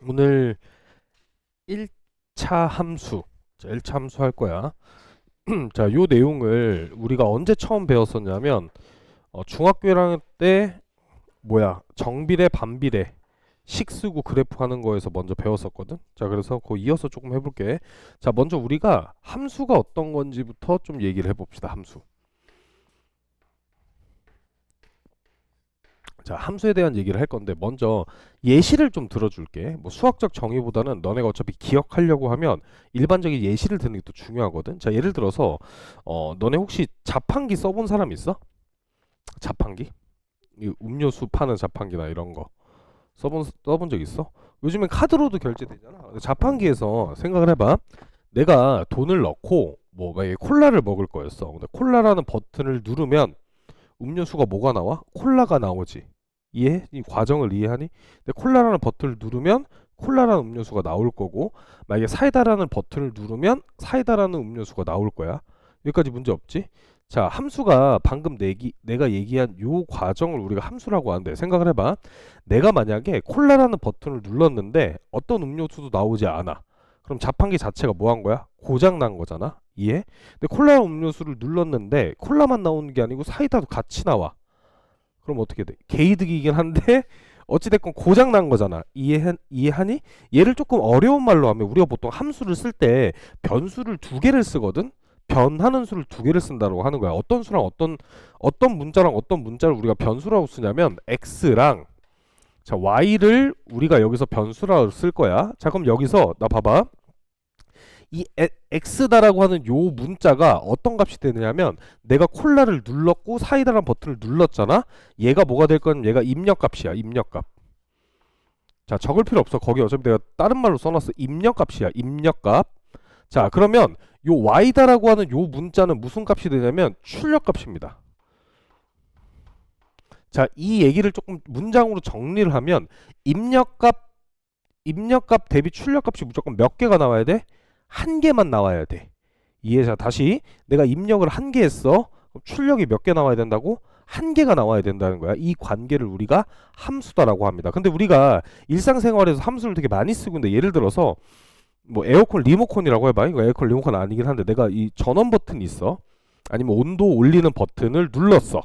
오늘 1차 함수, 자, 1차 함수 할 거야. 자, 요 내용을 우리가 언제 처음 배웠었냐면 중학교 1학년 때 정비례, 반비례, 식 쓰고 그래프 하는 거에서 먼저 배웠었거든. 자, 그래서 그거 이어서 조금 해볼게. 자, 먼저 우리가 함수가 어떤 건지부터 좀 얘기를 해봅시다. 함수. 자, 함수에 대한 얘기를 할 건데 먼저 예시를 좀 들어줄게. 뭐 수학적 정의보다는 너네가 어차피 기억하려고 하면 일반적인 예시를 듣는 게 또 중요하거든. 자, 예를 들어서 너네 혹시 자판기 써본 사람 있어? 자판기? 이 음료수 파는 자판기나 이런 거 써본 적 있어? 요즘엔 카드로도 결제되잖아. 근데 자판기에서 생각을 해봐. 내가 돈을 넣고 뭐 만약에 콜라를 먹을 거였어. 근데 콜라라는 버튼을 누르면 음료수가 뭐가 나와? 콜라가 나오지. 이해해? 이 과정을 이해하니? 근데 콜라라는 버튼을 누르면 콜라라는 음료수가 나올 거고, 만약에 사이다라는 버튼을 누르면 사이다라는 음료수가 나올 거야. 여기까지 문제 없지? 자, 함수가 방금 내가 얘기한 요 과정을 우리가 함수라고 하는데 생각을 해봐. 내가 만약에 콜라라는 버튼을 눌렀는데 어떤 음료수도 나오지 않아. 그럼 자판기 자체가 뭐 한 거야? 고장 난 거잖아. 이해? 근데 콜라 음료수를 눌렀는데 콜라만 나오는 게 아니고 사이다도 같이 나와. 그럼 어떻게 돼? 개이득이긴 한데 어찌됐건 고장 난 거잖아. 이해하니? 얘를 조금 어려운 말로 하면 우리가 보통 함수를 쓸 때 변수를 두 개를 쓰거든. 변하는 수를 두 개를 쓴다고 하는 거야. 어떤 수랑 어떤 문자랑 어떤 문자를 우리가 변수라고 쓰냐면 x랑 자 y를 우리가 여기서 변수라고 쓸 거야. 자 그럼 여기서 나 봐봐. 이 x다라고 하는 요 문자가 어떤 값이 되느냐면 내가 콜라를 눌렀고 사이다라는 버튼을 눌렀잖아. 얘가 뭐가 될 거냐면 얘가 입력값이야. 입력값. 자 적을 필요 없어. 거기 어차피 내가 다른 말로 써놨어. 입력값이야. 입력값. 자 그러면 요 y다라고 하는 요 문자는 무슨 값이 되냐면 출력값입니다. 자 이 얘기를 조금 문장으로 정리를 하면 입력값 입력값 대비 출력값이 무조건 몇 개가 나와야 돼? 한 개만 나와야 돼. 이해. 자 다시 내가 입력을 한 개 했어. 그럼 출력이 몇 개 나와야 된다고? 한 개가 나와야 된다는 거야. 이 관계를 우리가 함수다라고 합니다. 근데 우리가 일상생활에서 함수를 되게 많이 쓰고 있는데 예를 들어서 뭐 에어컨 리모컨이라고 해봐. 이거 에어컨 리모컨 아니긴 한데 내가 이 전원 버튼이 있어. 아니면 온도 올리는 버튼을 눌렀어.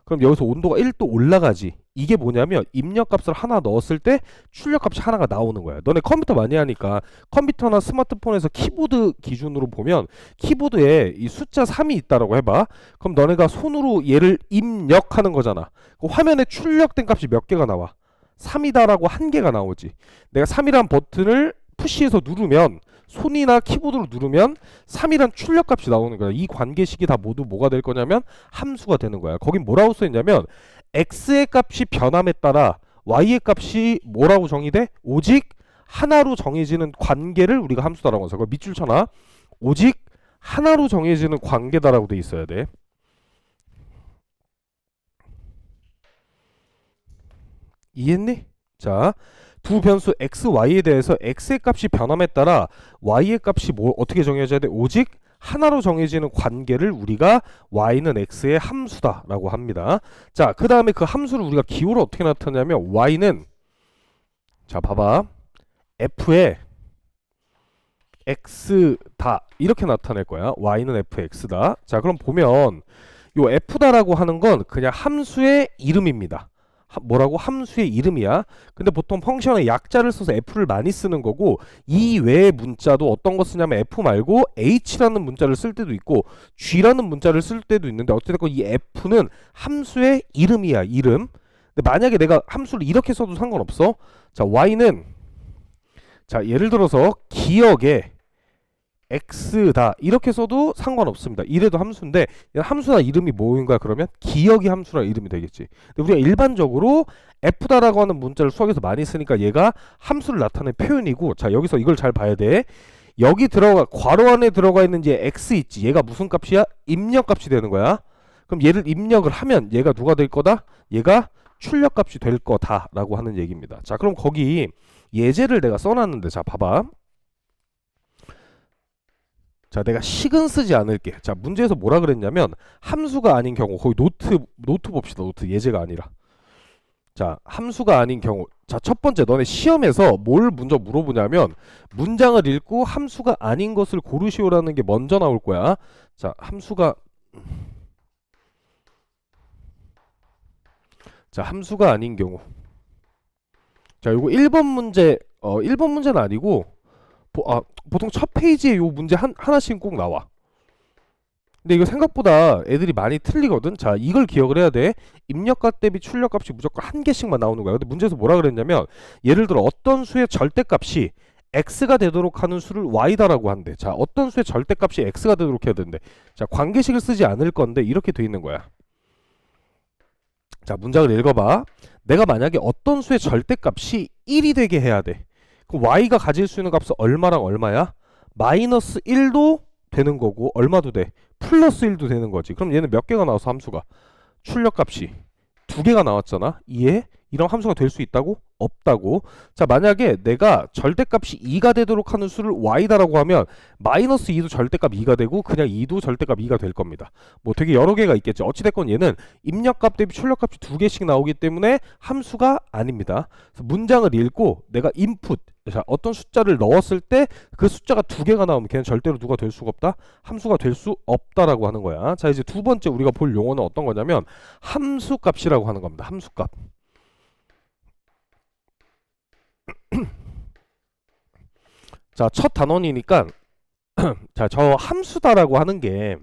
그럼 여기서 온도가 1도 올라가지. 이게 뭐냐면 입력값을 하나 넣었을 때 출력값이 하나가 나오는 거야. 너네 컴퓨터 많이 하니까 컴퓨터나 스마트폰에서 키보드 기준으로 보면 키보드에 이 숫자 3이 있다라고 해봐. 그럼 너네가 손으로 얘를 입력하는 거잖아. 그 화면에 출력된 값이 몇 개가 나와? 3이다라고 한 개가 나오지. 내가 3이란 버튼을 푸시해서 누르면 손이나 키보드로 누르면 3이란 출력값이 나오는 거야. 이 관계식이 다 모두 뭐가 될 거냐면 함수가 되는 거야. 거긴 뭐라고 써있냐면 x의 값이 변함에 따라 y의 값이 뭐라고 정의돼? 오직 하나로 정해지는 관계를 우리가 함수다라고 해서 밑줄 쳐놔. 오직 하나로 정해지는 관계다라고 돼 있어야 돼. 이해했니? 자, 두 변수 x, y에 대해서 x의 값이 변함에 따라 y의 값이 뭐 어떻게 정해져야 돼? 오직 하나로 정해지는 관계를 우리가 y는 x의 함수다라고 합니다. 자, 그 다음에 그 함수를 우리가 기호로 어떻게 나타내냐면 y는 자, 봐봐. f의 x다 이렇게 나타낼 거야. y는 fx다. 자, 그럼 보면 요 f다라고 하는 건 그냥 함수의 이름입니다. 뭐라고? 함수의 이름이야. 근데 보통 펑션에 약자를 써서 f를 많이 쓰는 거고 이 외의 문자도 어떤 거 쓰냐면 f 말고 h라는 문자를 쓸 때도 있고 g라는 문자를 쓸 때도 있는데 어쨌든 이 f는 함수의 이름이야. 이름. 근데 만약에 내가 함수를 이렇게 써도 상관없어. 자 y는 자 예를 들어서 기억에 x다 이렇게 써도 상관없습니다. 이래도 함수인데 함수나 이름이 뭐인가 그러면 기억이 함수라 이름이 되겠지. 근데 우리가 일반적으로 f다라고 하는 문자를 수학에서 많이 쓰니까 얘가 함수를 나타내는 표현이고 자 여기서 이걸 잘 봐야 돼. 여기 들어가 괄호 안에 들어가 있는 얘 x 있지. 얘가 무슨 값이야? 입력값이 되는 거야. 그럼 얘를 입력을 하면 얘가 누가 될 거다? 얘가 출력값이 될 거다라고 하는 얘기입니다. 자 그럼 거기 예제를 내가 써놨는데 자 봐봐. 자, 내가 식은 쓰지 않을게. 자, 문제에서 뭐라 그랬냐면 함수가 아닌 경우 거기 노트 봅시다. 노트 예제가 아니라. 자, 함수가 아닌 경우. 자, 첫 번째 너네 시험에서 뭘 먼저 물어보냐면 문장을 읽고 함수가 아닌 것을 고르시오라는 게 먼저 나올 거야. 자, 함수가 아닌 경우. 자, 요거 1번 문제 1번 문제는 아니고 보통 첫 페이지에 요 문제 하나씩 꼭 나와. 근데 이거 생각보다 애들이 많이 틀리거든. 자, 이걸 기억을 해야 돼. 입력값 대비 출력값이 무조건 한 개씩만 나오는 거야. 근데 문제에서 뭐라 그랬냐면 예를 들어 어떤 수의 절대값이 x가 되도록 하는 수를 y다라고 한대. 자, 어떤 수의 절대값이 x가 되도록 해야 되는데, 자, 관계식을 쓰지 않을 건데 이렇게 돼 있는 거야. 자, 문장을 읽어봐. 내가 만약에 어떤 수의 절대값이 1이 되게 해야 돼. 그럼 y가 가질 수 있는 값은 얼마랑 얼마야? 마이너스 1도 되는 거고 얼마도 돼? 플러스 1도 되는 거지. 그럼 얘는 몇 개가 나와서 함수가? 출력값이 2개가 나왔잖아. 이해? 이런 함수가 될 수 있다고? 없다고. 자, 만약에 내가 절대값이 2가 되도록 하는 수를 y다라고 하면 마이너스 2도 절대값 2가 되고 그냥 2도 절대값 2가 될 겁니다. 뭐 되게 여러 개가 있겠죠. 어찌됐건 얘는 입력값 대비 출력값이 2개씩 나오기 때문에 함수가 아닙니다. 그래서 문장을 읽고 내가 인풋, 자, 어떤 숫자를 넣었을 때 그 숫자가 2개가 나오면 걔는 절대로 누가 될 수가 없다? 함수가 될 수 없다라고 하는 거야. 자, 이제 두 번째 우리가 볼 용어는 어떤 거냐면 함수값이라고 하는 겁니다. 함수값. 자, 첫 단원이니까 자, 저 함수다라고 하는 게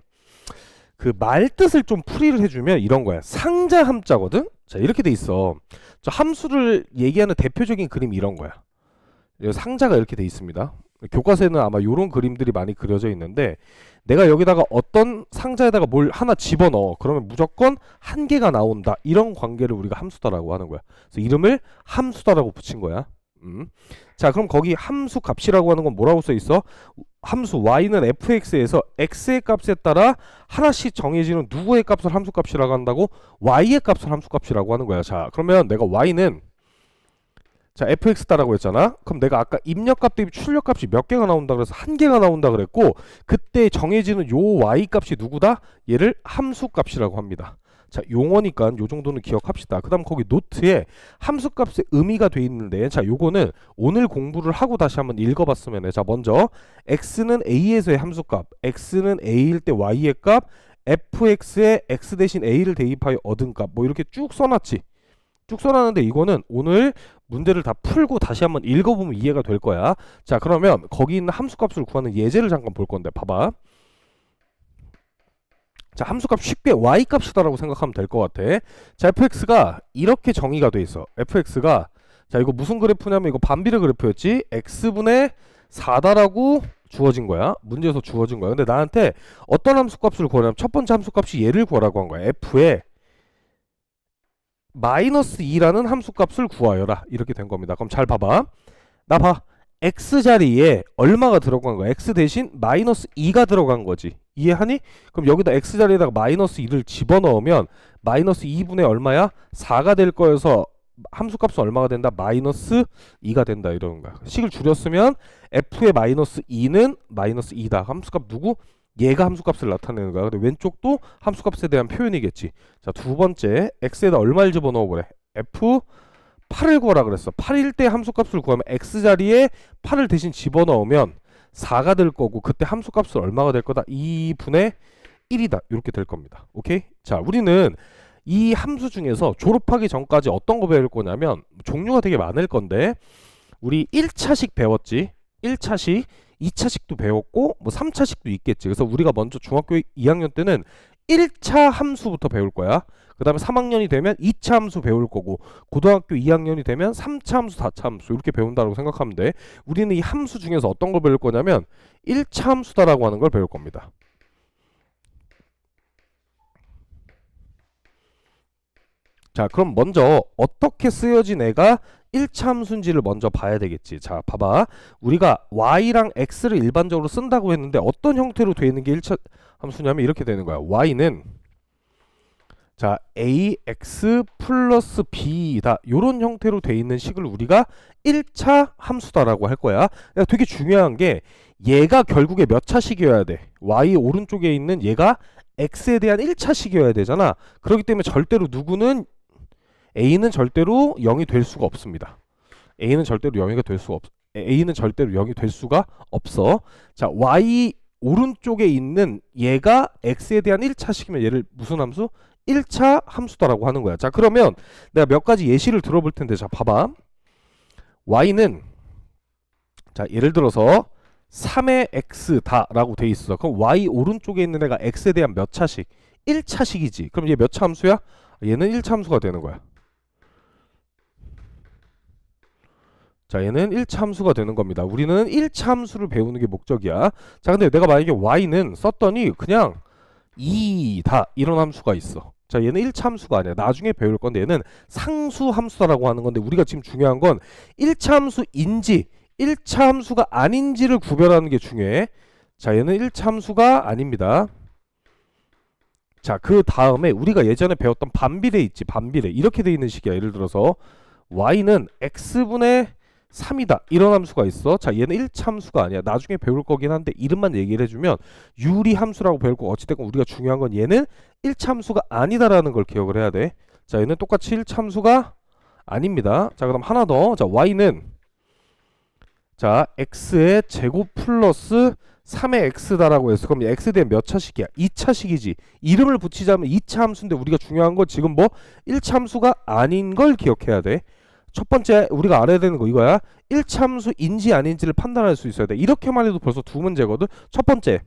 그 말뜻을 좀 풀이를 해주면 이런 거야. 상자 함자거든? 자, 이렇게 돼 있어. 저 함수를 얘기하는 대표적인 그림이 이런 거야. 상자가 이렇게 돼 있습니다. 교과서에는 아마 이런 그림들이 많이 그려져 있는데 내가 여기다가 어떤 상자에다가 뭘 하나 집어넣어. 그러면 무조건 한 개가 나온다. 이런 관계를 우리가 함수다라고 하는 거야. 그래서 이름을 함수다라고 붙인 거야. 자, 그럼 거기 함수 값이라고 하는 건 뭐라고 써 있어? 함수 y는 fx에서 x의 값에 따라 하나씩 정해지는 누구의 값을 함수 값이라고 한다고? y의 값을 함수 값이라고 하는 거야. 자, 그러면 내가 y는 자, fx다라고 했잖아. 그럼 내가 아까 입력값 대비 출력값이 몇 개가 나온다 그래서 한 개가 나온다 그랬고 그때 정해지는 요 y 값이 누구다? 얘를 함수 값이라고 합니다. 자, 용어니까 요 정도는 기억합시다. 그 다음 거기 노트에 함수값의 의미가 돼 있는데, 자, 요거는 오늘 공부를 하고 다시 한번 읽어봤으면 해. 자, 먼저 x는 a에서의 함수값, x는 a일 때 y의 값, fx에 x 대신 a를 대입하여 얻은 값, 뭐 이렇게 쭉 써놨지. 쭉 써놨는데 이거는 오늘 문제를 다 풀고 다시 한번 읽어보면 이해가 될 거야. 자, 그러면 거기 있는 함수값을 구하는 예제를 잠깐 볼 건데 봐봐. 자, 함수값 쉽게 y값이다라고 생각하면 될 것 같아. 자, fx가 이렇게 정의가 돼 있어. fx가 자, 이거 무슨 그래프냐면 이거 반비례 그래프였지. x분의 4다라고 주어진 거야. 문제에서 주어진 거야. 근데 나한테 어떤 함수값을 구하냐면 첫 번째 함수값이 얘를 구하라고 한 거야. f에 마이너스 2라는 함수값을 구하여라. 이렇게 된 겁니다. 그럼 잘 봐봐. 나 봐. x 자리에 얼마가 들어간 거야? x 대신 마이너스 2가 들어간 거지. 이해하니? 그럼 여기다 x 자리에다가 마이너스 2를 집어넣으면 마이너스 2분의 얼마야? 4가 될 거여서 함수값은 얼마가 된다? 마이너스 2가 된다. 이러는 거야. 식을 줄였으면 f의 마이너스 2는 마이너스 2다. 함수값 누구? 얘가 함수값을 나타내는 거야. 근데 왼쪽도 함수값에 대한 표현이겠지. 자, 두 번째 x에다 얼마를 집어넣어 보래. f 8을 구하라 그랬어. 8일 때 함수값을 구하면 x자리에 8을 대신 집어넣으면 4가 될 거고 그때 함수값은 얼마가 될 거다? 2분의 1이다. 이렇게 될 겁니다. 오케이? 자, 우리는 이 함수 중에서 졸업하기 전까지 어떤 거 배울 거냐면 종류가 되게 많을 건데 우리 1차식 배웠지? 1차식, 2차식도 배웠고 뭐 3차식도 있겠지. 그래서 우리가 먼저 중학교 2학년 때는 1차 함수부터 배울 거야. 그 다음에 3학년이 되면 2차 함수 배울 거고 고등학교 2학년이 되면 3차 함수, 4차 함수 이렇게 배운다고 생각하면 돼. 우리는 이 함수 중에서 어떤 걸 배울 거냐면 1차 함수다라고 하는 걸 배울 겁니다. 자, 그럼 먼저 어떻게 쓰여진 애가 1차 함수인지를 먼저 봐야 되겠지. 자, 봐봐. 우리가 y랑 x를 일반적으로 쓴다고 했는데 어떤 형태로 되어 있는 게 1차 함수냐면 이렇게 되는 거야. y는 자, ax 플러스 b다. 요런 형태로 돼 있는 식을 우리가 1차 함수다라고 할 거야. 되게 중요한 게 얘가 결국에 몇 차식이어야 돼. y 오른쪽에 있는 얘가 x에 대한 1차식이어야 되잖아. 그렇기 때문에 절대로 누구는 a는 절대로 0이 될 수가 없습니다. a는 절대로 0이 될 수가 없 a는 절대로 0이 될 수가 없어. 자, y 오른쪽에 있는 얘가 x에 대한 1차식이면 얘를 무슨 함수? 1차 함수다라고 하는 거야. 자, 그러면 내가 몇 가지 예시를 들어볼 텐데, 자, 봐봐. y는, 자, 예를 들어서 3의 x다라고 돼 있어. 그럼 y 오른쪽에 있는 애가 x에 대한 몇 차식? 1차식이지. 그럼 얘 몇 차 함수야? 얘는 1차 함수가 되는 거야. 자, 얘는 1차 함수가 되는 겁니다. 우리는 1차 함수를 배우는 게 목적이야. 자, 근데 내가 만약에 y는 썼더니 그냥 2다 이런 함수가 있어. 자, 얘는 1차 함수가 아니야. 나중에 배울 건데 얘는 상수 함수다라고 하는 건데, 우리가 지금 중요한 건 1차 함수인지 1차 함수가 아닌지를 구별하는 게 중요해. 자, 얘는 1차 함수가 아닙니다. 자, 그 다음에 우리가 예전에 배웠던 반비례 있지, 반비례. 이렇게 돼 있는 식이야. 예를 들어서 y는 x분의 3이다 이런 함수가 있어. 자, 얘는 1차 함수가 아니야. 나중에 배울 거긴 한데 이름만 얘기를 해주면 유리 함수라고 배울 거. 어찌됐건 우리가 중요한 건 얘는 1차 함수가 아니다라는 걸 기억을 해야 돼. 자, 얘는 똑같이 1차 함수가 아닙니다. 자, 그럼 하나 더. 자, y는, 자, x의 제곱 플러스 3의 x다라고 했어. 그럼 x에 대한 몇 차식이야? 2차식이지. 이름을 붙이자면 2차 함수인데, 우리가 중요한 건 지금 뭐 1차 함수가 아닌 걸 기억해야 돼. 첫 번째 우리가 알아야 되는 거 이거야. 1차 함수인지 아닌지를 판단할 수 있어야 돼. 이렇게만 해도 벌써 두 문제거든. 첫 번째,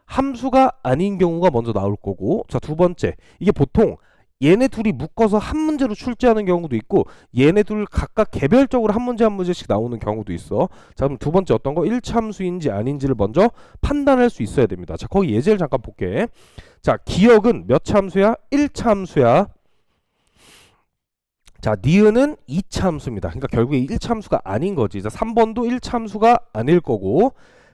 함수가 아닌 경우가 먼저 나올 거고, 자, 두 번째, 이게 보통 얘네 둘이 묶어서 한 문제로 출제하는 경우도 있고, 얘네 둘 각각 개별적으로 한 문제 한 문제씩 나오는 경우도 있어. 자, 그럼 두 번째 어떤 거? 1차 함수인지 아닌지를 먼저 판단할 수 있어야 됩니다. 자, 거기 예제를 잠깐 볼게. 자, 기억은 몇 차 함수야? 1차 함수야. 자, 니은은 2차 함수입니다. 그러니까 결국에 1차 함수가 아닌 거지. 자, 3번도 1차 함수가 아닐 거고,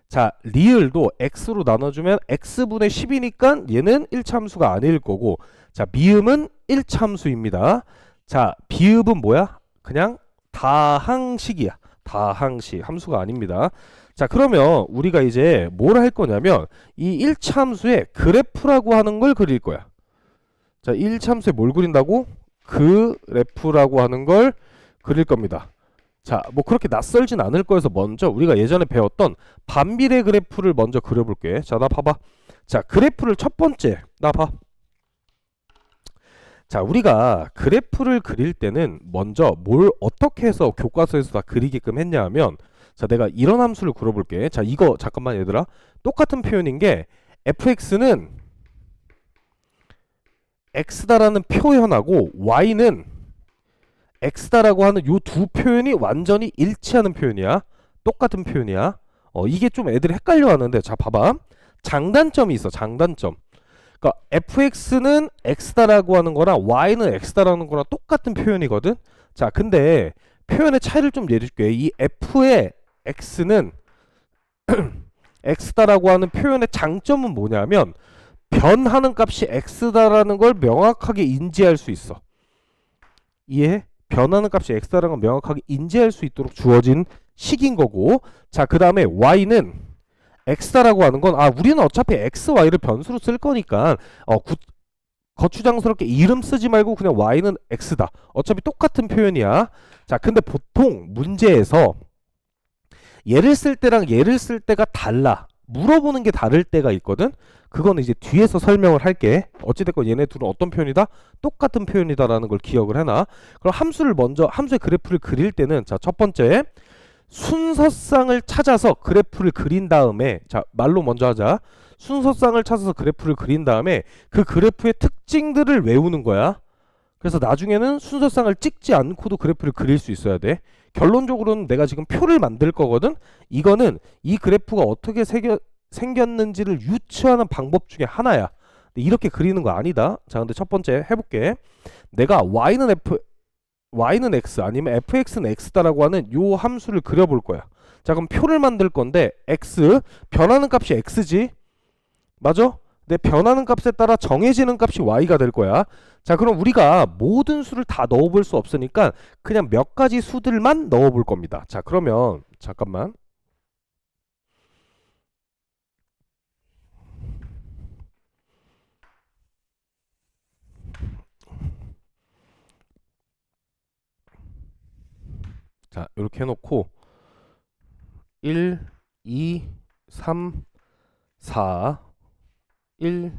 자, 리을도 x로 나눠주면 x분의 10이니까 얘는 1차 함수가 아닐 거고, 자, 미음은 1차 함수입니다. 자, 비읍은 뭐야? 그냥 다항식이야. 다항식. 함수가 아닙니다. 자, 그러면 우리가 이제 뭘 할 거냐면 이 1차 함수의 그래프라고 하는 걸 그릴 거야. 자, 1차 함수에 뭘 그린다고? 그래프라고 하는 걸 그릴 겁니다. 자, 뭐 그렇게 낯설진 않을 거여서 먼저 우리가 예전에 배웠던 반비례 그래프를 먼저 그려볼게. 자, 나 봐봐. 자, 그래프를 첫 번째, 나 봐. 자, 우리가 그래프를 그릴 때는 먼저 뭘 어떻게 해서 교과서에서 다 그리게끔 했냐 하면, 자, 내가 이런 함수를 그려볼게. 자, 이거 잠깐만 얘들아. 똑같은 표현인 게 fx는 x다라는 표현하고 y는 x다라고 하는 요 두 표현이 완전히 일치하는 표현이야. 똑같은 표현이야. 이게 좀 애들이 헷갈려 하는데, 자, 봐봐. 장단점이 있어. 장단점. 그러니까 fx는 x다라고 하는 거랑 y는 x다라는 거랑 똑같은 표현이거든. 자, 근데 표현의 차이를 좀 내줄게. 이 f의 x는 x다라고 하는 표현의 장점은 뭐냐면, 변하는 값이 x다라는 걸 명확하게 인지할 수 있어. 이해해? 변하는 값이 x다라는 걸 명확하게 인지할 수 있도록 주어진 식인 거고, 자, 그 다음에 y는 x다라고 하는 건, 우리는 어차피 x, y를 변수로 쓸 거니까 거추장스럽게 이름 쓰지 말고 그냥 y는 x다. 어차피 똑같은 표현이야. 자, 근데 보통 문제에서 얘를 쓸 때랑 얘를 쓸 때가 달라. 물어보는 게 다를 때가 있거든. 그거는 이제 뒤에서 설명을 할게. 어찌됐건 얘네 둘은 어떤 표현이다? 똑같은 표현이다라는 걸 기억을 해놔. 그럼 함수의 그래프를 그릴 때는, 자, 첫 번째, 순서상을 찾아서 그래프를 그린 다음에, 자, 말로 먼저 하자. 순서상을 찾아서 그래프를 그린 다음에 그 그래프의 특징들을 외우는 거야. 그래서 나중에는 순서상을 찍지 않고도 그래프를 그릴 수 있어야 돼. 결론적으로는 내가 지금 표를 만들 거거든. 이거는 이 그래프가 어떻게 생겼는지를 유추하는 방법 중에 하나야. 근데 이렇게 그리는 거 아니다. 자, 근데 첫 번째 해볼게. 내가 y는 x 아니면 fx는 x다라고 하는 요 함수를 그려볼 거야. 자, 그럼 표를 만들 건데 x, 변하는 값이 x지. 맞아? 근데 변하는 값에 따라 정해지는 값이 y가 될 거야. 자, 그럼 우리가 모든 수를 다 넣어볼 수 없으니까 그냥 몇 가지 수들만 넣어볼 겁니다. 자, 그러면 잠깐만. 자, 이렇게 해놓고 1, 2, 3, 4 1,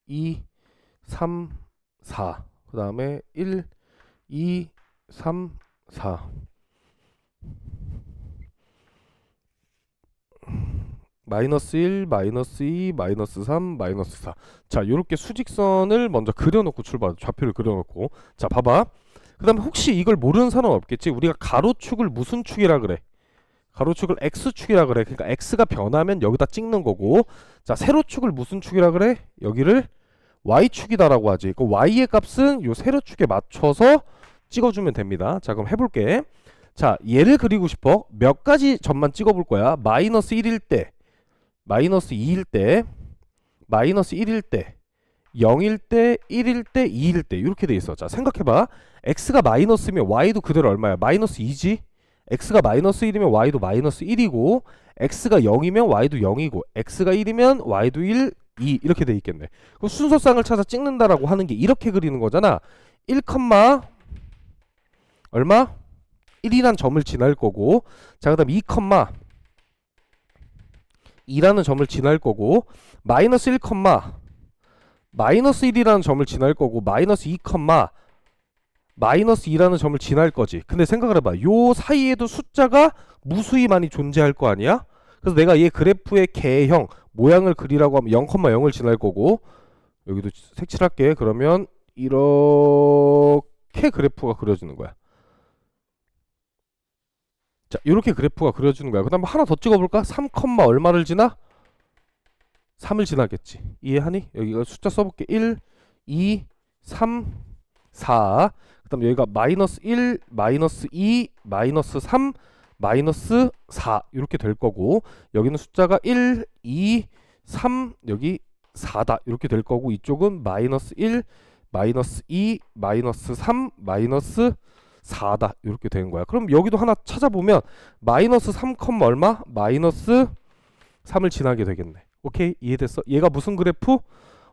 2, 3, 4 그 다음에 1, 2, 3, 4 마이너스 1, 마이너스 2, 마이너스 3, 마이너스 4. 자, 요렇게 수직선을 먼저 그려놓고 출발, 좌표를 그려놓고. 자, 봐봐. 그 다음에 혹시 이걸 모르는 사람 없겠지? 우리가 가로축을 무슨 축이라 그래? 가로축을 x축이라 그래. 그러니까 x가 변하면 여기다 찍는 거고. 자, 세로축을 무슨 축이라 그래? 여기를 y축이다라고 하지. 그 y의 값은 요 세로축에 맞춰서 찍어주면 됩니다. 자, 그럼 해볼게. 자, 얘를 그리고 싶어. 몇 가지 점만 찍어볼 거야. 마이너스 1일 때, 마이너스 2일 때, 마이너스 1일 때, 0일 때, 1일 때, 2일 때 이렇게 돼 있어. 자, 생각해봐. x가 마이너스면 y도 그대로 얼마야? 마이너스 2지? x가 마이너스 1이면 y도 마이너스 1이고, x가 0이면 y도 0이고, x가 1이면 y도 1, 2 이렇게 돼 있겠네. 그럼 순서쌍을 찾아 찍는다라고 하는 게 이렇게 그리는 거잖아. 1, 얼마? 1이란 점을 지날 거고, 자, 그 다음 2, 2라는 점을 지날 거고, 마이너스 1, 마이너스 1이라는 점을 지날 거고, 마이너스 2, 마이너스 2라는 점을 지날 거지. 근데 생각을 해봐. 요 사이에도 숫자가 무수히 많이 존재할 거 아니야? 그래서 내가 얘 그래프의 개형, 모양을 그리라고 하면 0,0을 지날 거고, 여기도 색칠할게. 그러면 이렇게 그래프가 그려지는 거야. 자, 이렇게 그래프가 그려지는 거야. 그 다음 하나 더 찍어볼까? 3, 얼마를 지나? 3을 지나겠지. 이해하니? 여기가 숫자 써볼게. 1, 2, 3, 4. 그 다음 여기가 마이너스 1, 마이너스 2, 마이너스 3, 마이너스 4 이렇게 될 거고, 여기는 숫자가 1, 2, 3, 여기 4다 이렇게 될 거고, 이쪽은 마이너스 1, 마이너스 2, 마이너스 3, 마이너스 4다 이렇게 되는 거야. 그럼 여기도 하나 찾아보면 마이너스 3, 얼마? 마이너스 3을 지나게 되겠네. 오케이, 이해됐어? 얘가 무슨 그래프?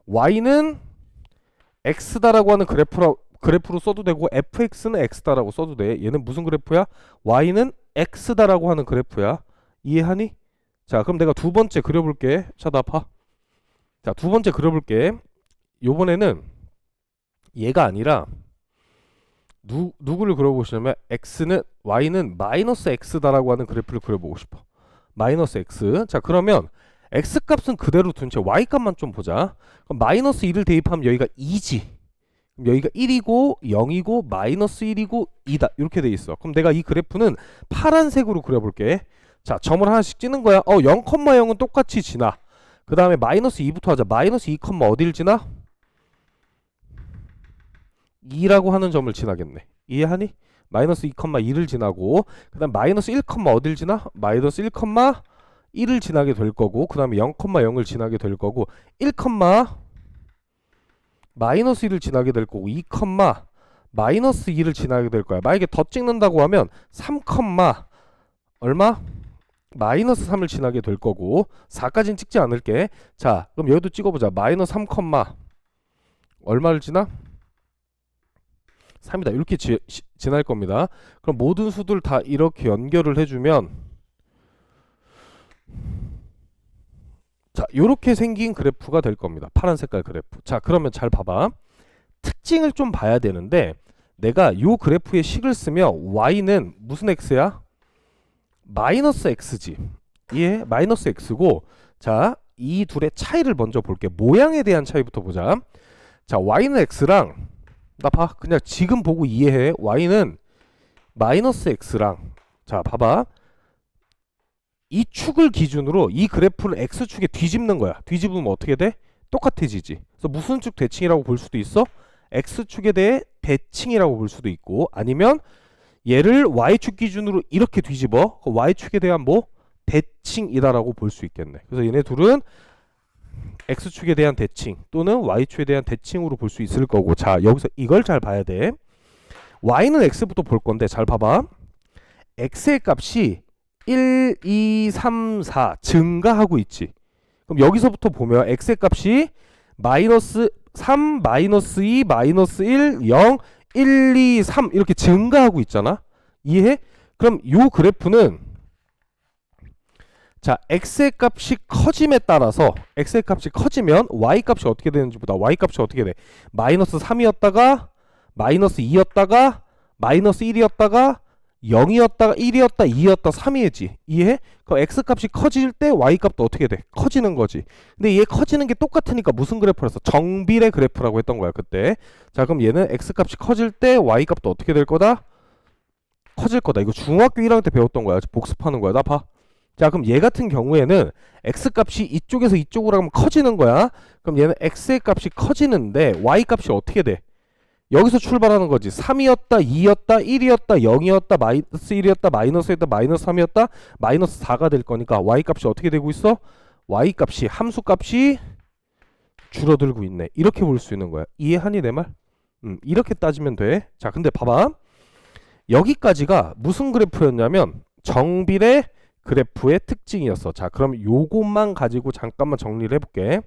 y는 x다라고 하는 그래프로 써도 되고, fx는 x다라고 써도 돼. 얘는 무슨 그래프야? y는 x다라고 하는 그래프야. 이해하니? 자, 그럼 내가 두 번째 그려볼게. 쳐다봐. 자, 두 번째 그려볼게. 요번에는 얘가 아니라 누구를 그려보고 싶냐면 y는 마이너스 x다라고 하는 그래프를 그려보고 싶어. 마이너스 x. 자, 그러면 x 값은 그대로 둔 채 y 값만 좀 보자. 그럼 마이너스 1을 대입하면 여기가 2지. 그럼 여기가 1이고 0이고 마이너스 1이고 2다 이렇게 돼 있어. 그럼 내가 이 그래프는 파란색으로 그려볼게. 자, 점을 하나씩 찍는 거야. 0,0은 똑같이 지나. 그 다음에 마이너스 2부터 하자. 마이너스 2, 어딜 지나? 2라고 하는 점을 지나겠네. 이해하니? 마이너스 2, 2를 지나고, 그 다음 마이너스 1, 어딜 지나? 마이너스 1, 1을 지나게 될 거고, 그 다음에 0,0을 지나게 될 거고, 1, 마이너스 1을 지나게 될 거고, 2, 마이너스 2를 지나게 될 거야. 만약에 더 찍는다고 하면 3, 얼마? 마이너스 3을 지나게 될 거고, 4까지는 찍지 않을게. 자, 그럼 여기도 찍어보자. 마이너스 3, 얼마를 지나? 3이다. 이렇게 지날 겁니다. 그럼 모든 수들 다 이렇게 연결을 해주면, 자, 이렇게 생긴 그래프가 될 겁니다. 파란 색깔 그래프. 자, 그러면 잘 봐봐. 특징을 좀 봐야 되는데, 내가 이 그래프의 식을 쓰면 y는 무슨 x야? 마이너스 x지. 예, 마이너스 x고, 자, 이 둘의 차이를 먼저 볼게. 모양에 대한 차이부터 보자. 자, y는 x랑, 나 봐. 그냥 지금 보고 이해해. y는 마이너스 x랑, 자, 봐봐. 이 축을 기준으로 이 그래프를 x축에 뒤집는 거야. 뒤집으면 어떻게 돼? 똑같아지지. 그래서 무슨 축 대칭이라고 볼 수도 있어? x축에 대해 대칭이라고 볼 수도 있고, 아니면 얘를 y축 기준으로 이렇게 뒤집어. y축에 대한 뭐? 대칭이다라고 볼 수 있겠네. 그래서 얘네 둘은 x축에 대한 대칭 또는 y축에 대한 대칭으로 볼 수 있을 거고, 자, 여기서 이걸 잘 봐야 돼. y는 x부터 볼 건데 잘 봐봐. x의 값이 1, 2, 3, 4 증가하고 있지. 그럼 여기서부터 보면 x의 값이 마이너스 3, 마이너스 2, 마이너스 1, 0, 1, 2, 3 이렇게 증가하고 있잖아. 이해해? 그럼 요 그래프는 자, x의 값이 커짐에 따라서 x의 값이 커지면 y 값이 어떻게 되는지 보다. y 값이 어떻게 돼? 마이너스 3이었다가 마이너스 2였다가 마이너스 1이었다가 0이었다가 1이었다 2였다 3이지. 이해해? 그럼 x 값이 커질 때 y 값도 어떻게 돼? 커지는 거지. 근데 얘 커지는 게 똑같으니까 무슨 그래프라서? 정비례 그래프라고 했던 거야 그때. 자, 그럼 얘는 x 값이 커질 때 y 값도 어떻게 될 거다? 커질 거다. 이거 중학교 1학년 때 배웠던 거야. 복습하는 거야. 나 봐. 자, 그럼 얘 같은 경우에는 x값이 이쪽에서 이쪽으로 가면 커지는 거야. 그럼 얘는 x의 값이 커지는데 y 값이 어떻게 돼? 여기서 출발하는 거지. 3이었다, 2였다, 1이었다, 0이었다, 마이너스 1이었다, 마이너스 1이었다, 마이너스 3이었다, 마이너스 4가 될 거니까 y 값이 어떻게 되고 있어? y 값이, 함수 값이 줄어들고 있네. 이렇게 볼 수 있는 거야. 이해하니 내 말? 이렇게 따지면 돼. 자, 근데 봐봐. 여기까지가 무슨 그래프였냐면 정비례 그래프의 특징이었어. 자, 그럼 요것만 가지고 잠깐만 정리를 해볼게.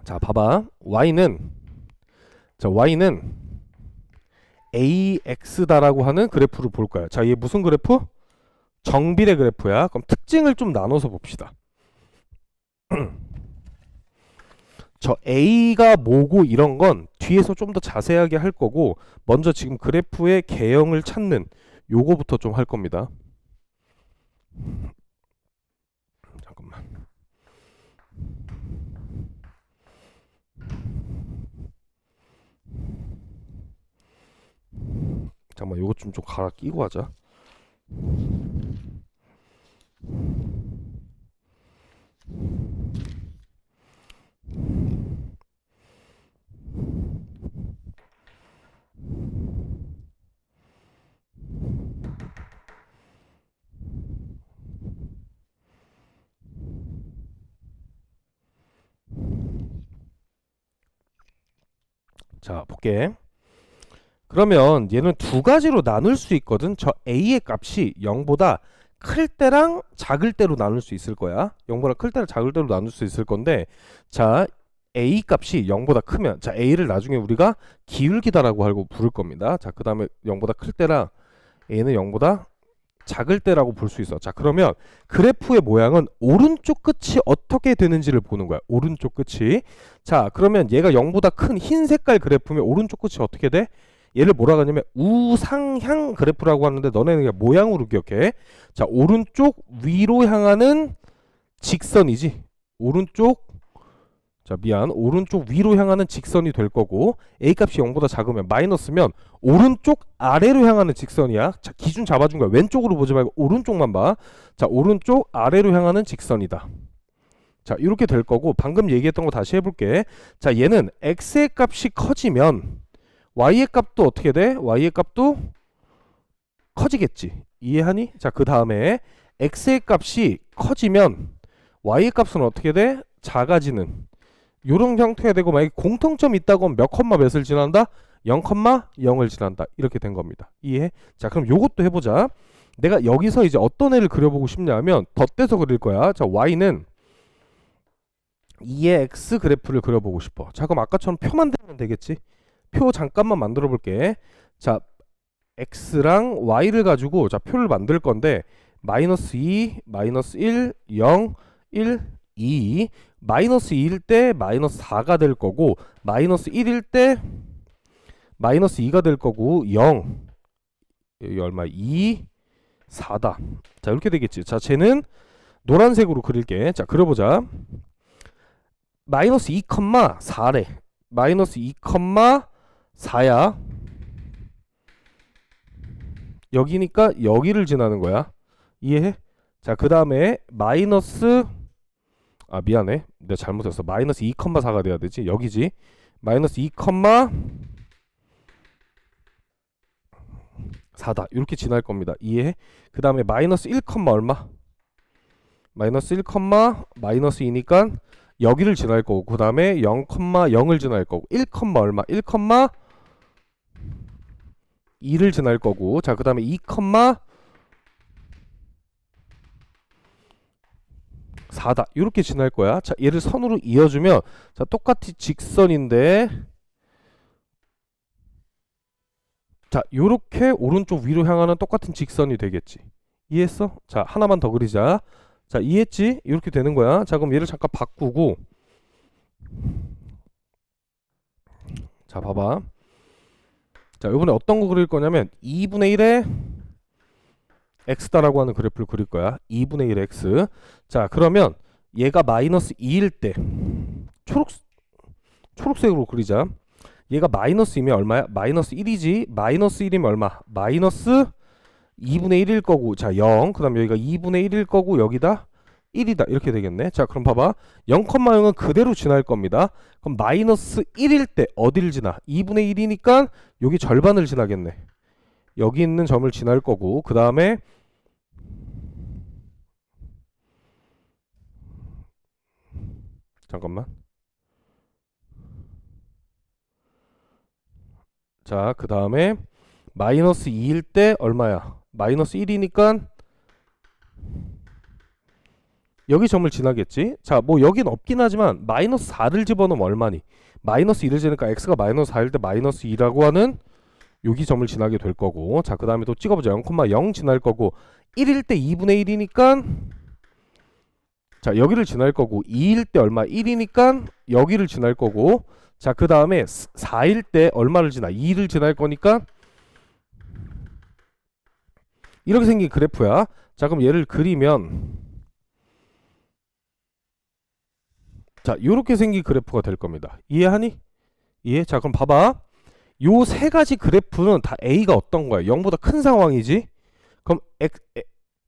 자, 봐봐. y는 AX다라고 하는 그래프를 볼 거야. 자, 얘 무슨 그래프? 정비례 그래프야. 그럼 특징을 좀 나눠서 봅시다. 저 A가 뭐고 이런 건 뒤에서 좀 더 자세하게 할 거고 먼저 지금 그래프의 개형을 찾는 요거부터 좀 할 겁니다. 잠깐만. 잠깐만, 요거 좀 갈아 끼고 하자. 자, 볼게. 그러면 얘는 두 가지로 나눌 수 있거든. 저 A의 값이 0보다 클 때랑 작을 때로 나눌 수 있을 거야. 0보다 클 때랑 작을 때로 나눌 수 있을 건데, 자, A 값이 0보다 크면, 자, A를 나중에 우리가 기울기다라고 하고 부를 겁니다. 자, 그 다음에 0보다 클 때랑 A는 0보다 작을 때라고 볼 수 있어. 자, 그러면 그래프의 모양은 오른쪽 끝이 어떻게 되는지를 보는 거야. 오른쪽 끝이. 자, 그러면 얘가 0보다 큰 흰 색깔 그래프면 오른쪽 끝이 어떻게 돼? 얘를 뭐라고 하냐면 우상향 그래프라고 하는데 너네는 그냥 모양으로 기억해. 자, 오른쪽 위로 향하는 직선이지. 오른쪽 위로 향하는 직선이 될 거고, A 값이 0보다 작으면 마이너스면 오른쪽 아래로 향하는 직선이야. 자, 기준 잡아준 거야. 왼쪽으로 보지 말고 오른쪽만 봐. 자, 오른쪽 아래로 향하는 직선이다. 자, 이렇게 될 거고, 방금 얘기했던 거 다시 해볼게. 자, 얘는 x의 값이 커지면 y의 값도 어떻게 돼? y의 값도 커지겠지. 이해하니? 자, 그 다음에 x의 값이 커지면 y의 값은 어떻게 돼? 작아지는 요런 형태가 되고, 만약에 공통점이 있다고 하면 몇 컴마 몇을 지난다? 0,0을 지난다. 이렇게 된 겁니다. 이해? 자, 그럼 요것도 해보자. 내가 여기서 이제 어떤 애를 그려보고 싶냐면 덧대서 그릴 거야. 자, y는 2의 x 그래프를 그려보고 싶어. 자, 그럼 아까처럼 표 만들면 되겠지? 표 잠깐만 만들어 볼게. 자, x랑 y를 가지고 자, 표를 만들 건데 마이너스 2, 마이너스 1, 0, 1, 2. 마이너스 2일 때 마이너스 4가 될 거고, 마이너스 1일 때 마이너스 2가 될 거고, 0 여기 얼마? 2, 4다. 자, 이렇게 되겠지. 자, 쟤는 노란색으로 그릴게. 자, 그려보자. 마이너스 2,4래. 마이너스 2,4야. 여기니까 여기를 지나는 거야. 이해해? 자, 그 다음에 마이너스, 아, 미안해. 내가 잘못했어. 마이너스 2,4가 돼야 되지. 여기지. 마이너스 2,4다. 이렇게 지날 겁니다. 이해해? 그 다음에 마이너스 1, 얼마? 마이너스 1, 마이너스 2니까 여기를 지날 거고, 그 다음에 0,0을 지날 거고, 1, 얼마? 1, 2를 지날 거고, 자, 그 다음에 2, 4다. 이렇게 지날 거야. 자, 얘를 선으로 이어주면, 자, 똑같이 직선인데 자, 요렇게 오른쪽 위로 향하는 똑같은 직선이 되겠지. 이해했어? 자, 하나만 더 그리자. 자, 이해했지? 이렇게 되는 거야. 자, 그럼 얘를 잠깐 바꾸고, 자, 봐봐. 자, 요번에 어떤 거 그릴 거냐면 2분의 1에 x다라고 하는 그래프를 그릴 거야. 2분의 1 x. 자, 그러면 얘가 마이너스 2일 때 초록색으로 그리자. 얘가 마이너스이면 얼마야? 마이너스 1이지. 마이너스 1이면 얼마? 마이너스 2분의 1일 거고, 자, 0. 그 다음 여기가 2분의 1일 거고, 여기다 1이다. 이렇게 되겠네. 자, 그럼 봐봐. 0,0은 그대로 지날 겁니다. 그럼 마이너스 1일 때 어디를 지나? 2분의 1이니까 여기 절반을 지나겠네. 여기 있는 점을 지날 거고, 그 다음에 잠깐만. 자, 그 다음에 마이너스 2일 때 얼마야? 마이너스 1이니까 여기 점을 지나겠지. 자, 뭐 여긴 없긴 하지만 마이너스 4를 집어넣으면 얼마니? 마이너스 2를 지니까 x가 마이너스 4일 때 마이너스 2라고 하는 여기 점을 지나게 될 거고, 자, 그 다음에 또 찍어보자. 0,0 지날 거고, 1일 때 2분의 1이니까 자, 여기를 지날 거고, 2일 때 얼마? 1이니까 여기를 지날 거고, 자, 그 다음에 4일 때 얼마를 지나? 2를 지날 거니까 이렇게 생긴 그래프야. 자, 그럼 얘를 그리면 자, 요렇게 생긴 그래프가 될 겁니다. 이해하니? 이해? 자, 그럼 봐봐. 요 세 가지 그래프는 다 A가 어떤 거야? 0보다 큰 상황이지? 그럼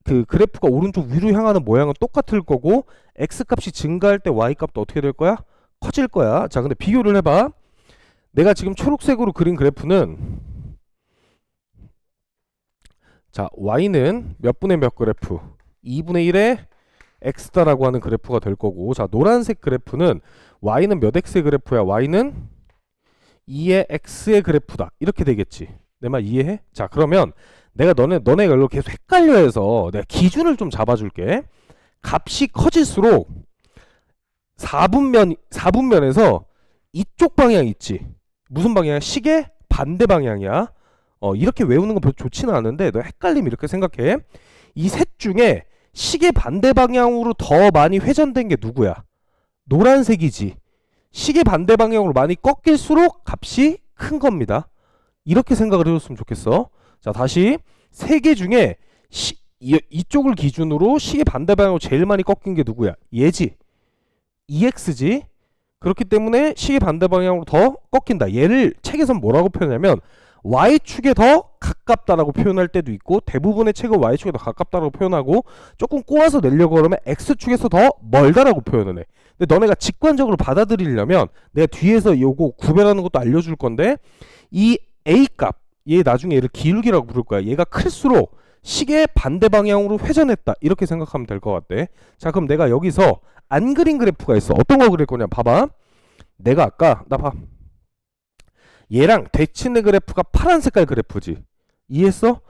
그 그래프가 오른쪽 위로 향하는 모양은 똑같을 거고, X 값이 증가할 때 Y 값도 어떻게 될 거야? 커질 거야. 자, 근데 비교를 해봐. 내가 지금 초록색으로 그린 그래프는 자, Y는 몇 분의 몇 그래프? 2분의 1의 X다라고 하는 그래프가 될 거고, 자, 노란색 그래프는 Y는 몇 X의 그래프야? Y는 2의 X의 그래프다. 이렇게 되겠지. 내 말 이해해? 자, 그러면 내가 너네가 이걸 계속 헷갈려 해서 내가 기준을 좀 잡아줄게. 값이 커질수록 4분면에서 이쪽 방향 있지. 무슨 방향이야? 시계 반대 방향이야. 이렇게 외우는 건 별로 좋지는 않은데 너 헷갈리면 이렇게 생각해. 이 셋 중에 시계 반대 방향으로 더 많이 회전된 게 누구야? 노란색이지. 시계 반대 방향으로 많이 꺾일수록 값이 큰 겁니다. 이렇게 생각을 해줬으면 좋겠어. 자, 다시 세 개 중에 이쪽을 기준으로 시계 반대 방향으로 제일 많이 꺾인 게 누구야? 얘지. EX지. 그렇기 때문에 시계 반대 방향으로 더 꺾인다. 얘를 책에선 뭐라고 표현하냐면 Y축에 더 가깝다라고 표현할 때도 있고, 대부분의 책은 Y축에 더 가깝다라고 표현하고, 조금 꼬아서 내려고 그러면 X축에서 더 멀다라고 표현을 해. 근데 너네가 직관적으로 받아들이려면 내가 뒤에서 요거 구별하는 것도 알려줄 건데, 이 A값, 얘 나중에 얘를 기울기라고 부를 거야. 얘가 클수록 시계 반대 방향으로 회전했다. 이렇게 생각하면 될 것 같대. 자, 그럼 내가 여기서 안 그린 그래프가 있어. 어떤 거 그릴 거냐? 봐봐. 내가 아까 나 봐. 얘랑 대칭의 그래프가 파란 색깔 그래프지. 이해했어?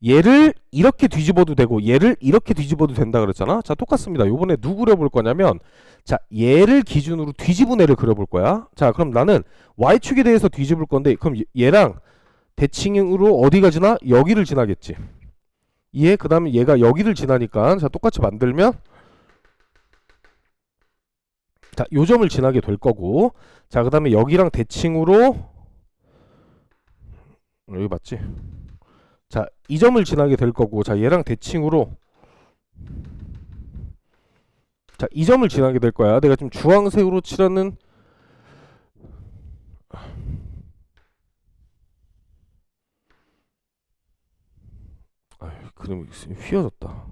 얘를 이렇게 뒤집어도 되고 얘를 이렇게 뒤집어도 된다 그랬잖아. 자, 똑같습니다. 요번에 누구 그려볼 거냐면, 자, 얘를 기준으로 뒤집은 애를 그려볼 거야. 자, 그럼 나는 Y축에 대해서 뒤집을 건데, 그럼 얘랑 대칭으로 어디가 지나? 여기를 지나겠지. 이해? 그 다음에 얘가 여기를 지나니까, 자, 똑같이 만들면 자, 요 점을 지나게 될 거고, 자, 그 다음에 여기랑 대칭으로 여기 맞지? 자, 이 점을 지나게 될 거고, 자, 얘랑 대칭으로 자, 이 점을 지나게 될 거야. 내가 지금 주황색으로 칠하는 그림이 휘어졌다.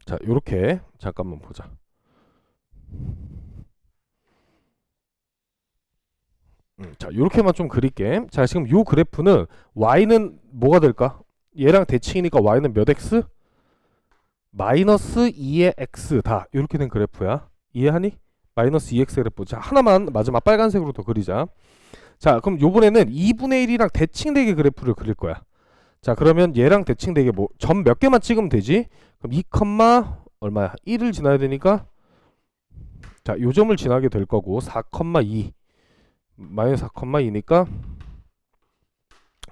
자, 요렇게 잠깐만 보자. 자, 요렇게만 좀 그릴게. 자, 지금 요 그래프는 Y는 뭐가 될까? 얘랑 대칭이니까 Y는 몇 X? 마이너스 2의 X다. 요렇게 된 그래프야. 이해하니? 마이너스 2X 그래프. 자, 하나만 마지막 빨간색으로 더 그리자. 자, 그럼 요번에는 2분의 1이랑 대칭되게 그래프를 그릴 거야. 자, 그러면 얘랑 대칭되게 뭐 점 몇 개만 찍으면 되지? 그럼 2, 얼마야? 1을 지나야 되니까, 자, 요 점을 지나게 될 거고, 4,2 마이너스 4,2니까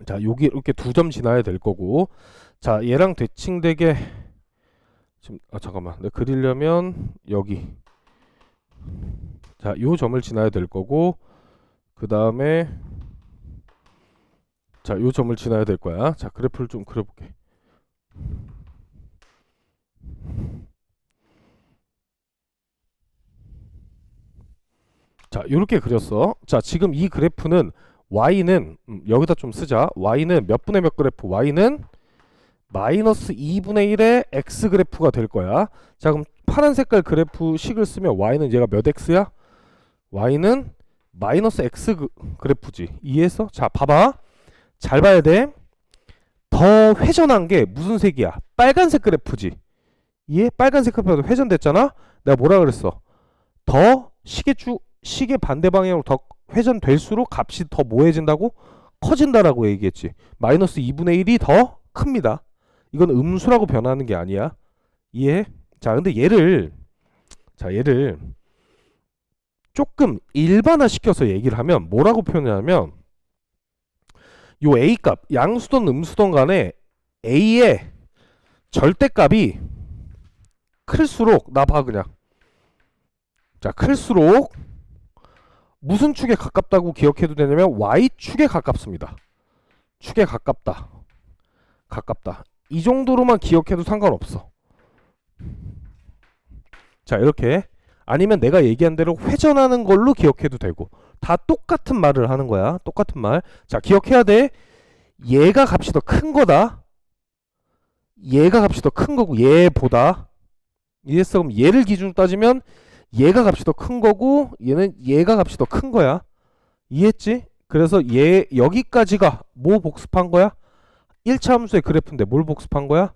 자, 여기 이렇게 두 점 지나야 될 거고, 자, 얘랑 대칭되게 지금 잠깐만, 내가 그리려면 여기, 자, 요 점을 지나야 될 거고, 그 다음에 자, 요 점을 지나야 될 거야. 자, 그래프를 좀 그려볼게. 자, 요렇게 그렸어. 자, 지금 이 그래프는 y는 여기다 좀 쓰자. y는 몇 분의 몇 그래프? y는 마이너스 2분의 1의 x 그래프가 될 거야. 자, 그럼 파란 색깔 그래프 식을 쓰면 y는 얘가 몇 x야? y는 마이너스 x 그래프지. 이해했어? 자, 봐봐. 잘 봐야 돼. 더 회전한 게 무슨 색이야? 빨간색 그래프지. 이해? 빨간색 그래프가 회전됐잖아? 내가 뭐라 그랬어? 더 시계 반대 방향으로 더 회전될수록 값이 더 뭐해진다고? 커진다라고 얘기했지. 마이너스 2분의 1이 더 큽니다. 이건 음수라고 변하는 게 아니야. 이해해? 자, 근데 얘를 조금 일반화 시켜서 얘기를 하면 뭐라고 표현하냐면, 요 A값, 양수든 음수든 간에 A의 절대값이 클수록, 나 봐 그냥. 자, 클수록 무슨 축에 가깝다고 기억해도 되냐면 Y축에 가깝습니다. 축에 가깝다. 가깝다. 이 정도로만 기억해도 상관없어. 자, 이렇게. 아니면 내가 얘기한 대로 회전하는 걸로 기억해도 되고, 다 똑같은 말을 하는 거야. 똑같은 말. 자, 기억해야 돼. 얘가 값이 더 큰 거다. 얘가 값이 더 큰 거고 얘보다. 이해했어? 그럼 얘를 기준으로 따지면 얘가 값이 더 큰 거고 얘는 얘가 값이 더 큰 거야. 이해했지? 그래서 얘 여기까지가 뭐 복습한 거야? 1차 함수의 그래프인데 뭘 복습한 거야?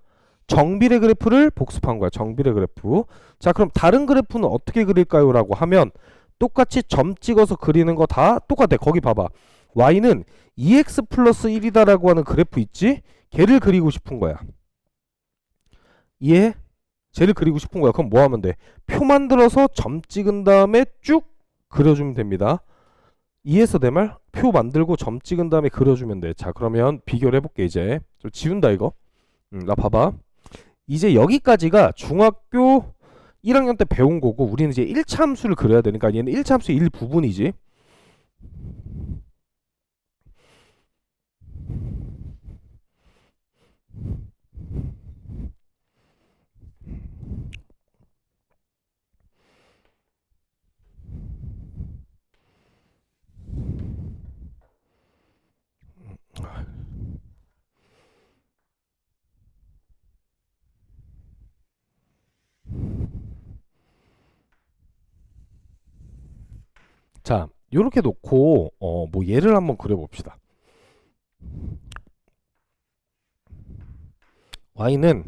정비례 그래프를 복습한 거야. 정비례 그래프. 자, 그럼 다른 그래프는 어떻게 그릴까요? 라고 하면 똑같이 점 찍어서 그리는 거 다 똑같아. 거기 봐봐. y는 2x 플러스 1이다 라고 하는 그래프 있지? 걔를 그리고 싶은 거야. 이해? 쟤를 그리고 싶은 거야. 그럼 뭐 하면 돼? 표 만들어서 점 찍은 다음에 쭉 그려주면 됩니다. 이해해서 내 말? 표 만들고 점 찍은 다음에 그려주면 돼. 자, 그러면 비교를 해볼게. 이제 좀 지운다 이거. 나 봐봐. 이제 여기까지가 중학교 1학년 때 배운 거고, 우리는 이제 1차 함수를 그려야 되니까 얘는 1차 함수 일부분이지. 자, 요렇게 놓고 뭐 얘를 한번 그려봅시다. y는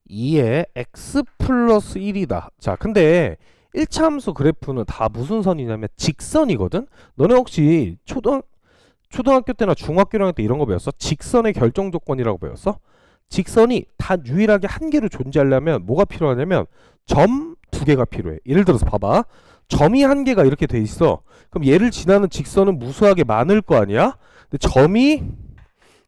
2의 x 플러스 1이다. 자, 근데 1차 함수 그래프는 다 무슨 선이냐면 직선이거든? 너네 혹시 초등학교 때나 중학교 1학년 때 이런 거 배웠어? 직선의 결정 조건이라고 배웠어? 직선이 단 유일하게 한 개로 존재하려면 뭐가 필요하냐면 점 두 개가 필요해. 예를 들어서 봐봐. 점이 한 개가 이렇게 돼 있어. 그럼 얘를 지나는 직선은 무수하게 많을 거 아니야? 근데 점이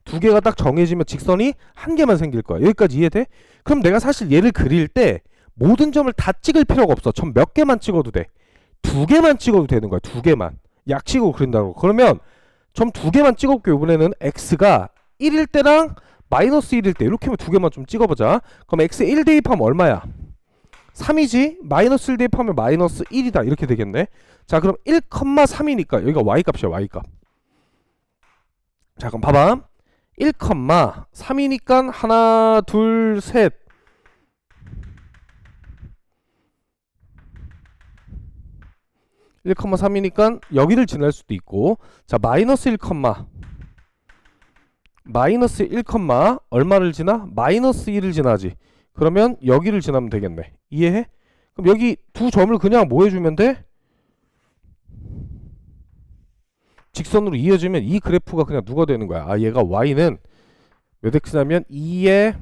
두 개가 딱 정해지면 직선이 한 개만 생길 거야. 여기까지 이해돼? 그럼 내가 사실 얘를 그릴 때 모든 점을 다 찍을 필요가 없어. 점 몇 개만 찍어도 돼. 두 개만 찍어도 되는 거야. 두 개만. 약식으로 그린다고. 그러면 점 두 개만 찍어볼게요. 이번에는 x가 1일 때랑 마이너스 1일 때 이렇게 하면 두 개만 좀 찍어보자. 그럼 x에 1 대입하면 얼마야? 3이지? 마이너스 1 대입하면 마이너스 1이다. 이렇게 되겠네. 자, 그럼 1,3이니까 여기가 y값이야. y값. 자, 그럼 봐봐. 1,3이니까 하나, 둘, 셋. 1,3이니까 여기를 지날 수도 있고, 자, 마이너스 1, 마이너스 1, 얼마를 지나? 마이너스 1을 지나지. 그러면 여기를 지나면 되겠네. 이해해? 그럼 여기 두 점을 그냥 뭐 해주면 돼? 직선으로 이어지면 이 그래프가 그냥 누가 되는 거야? 아, 얘가 y는 몇 x냐면 2의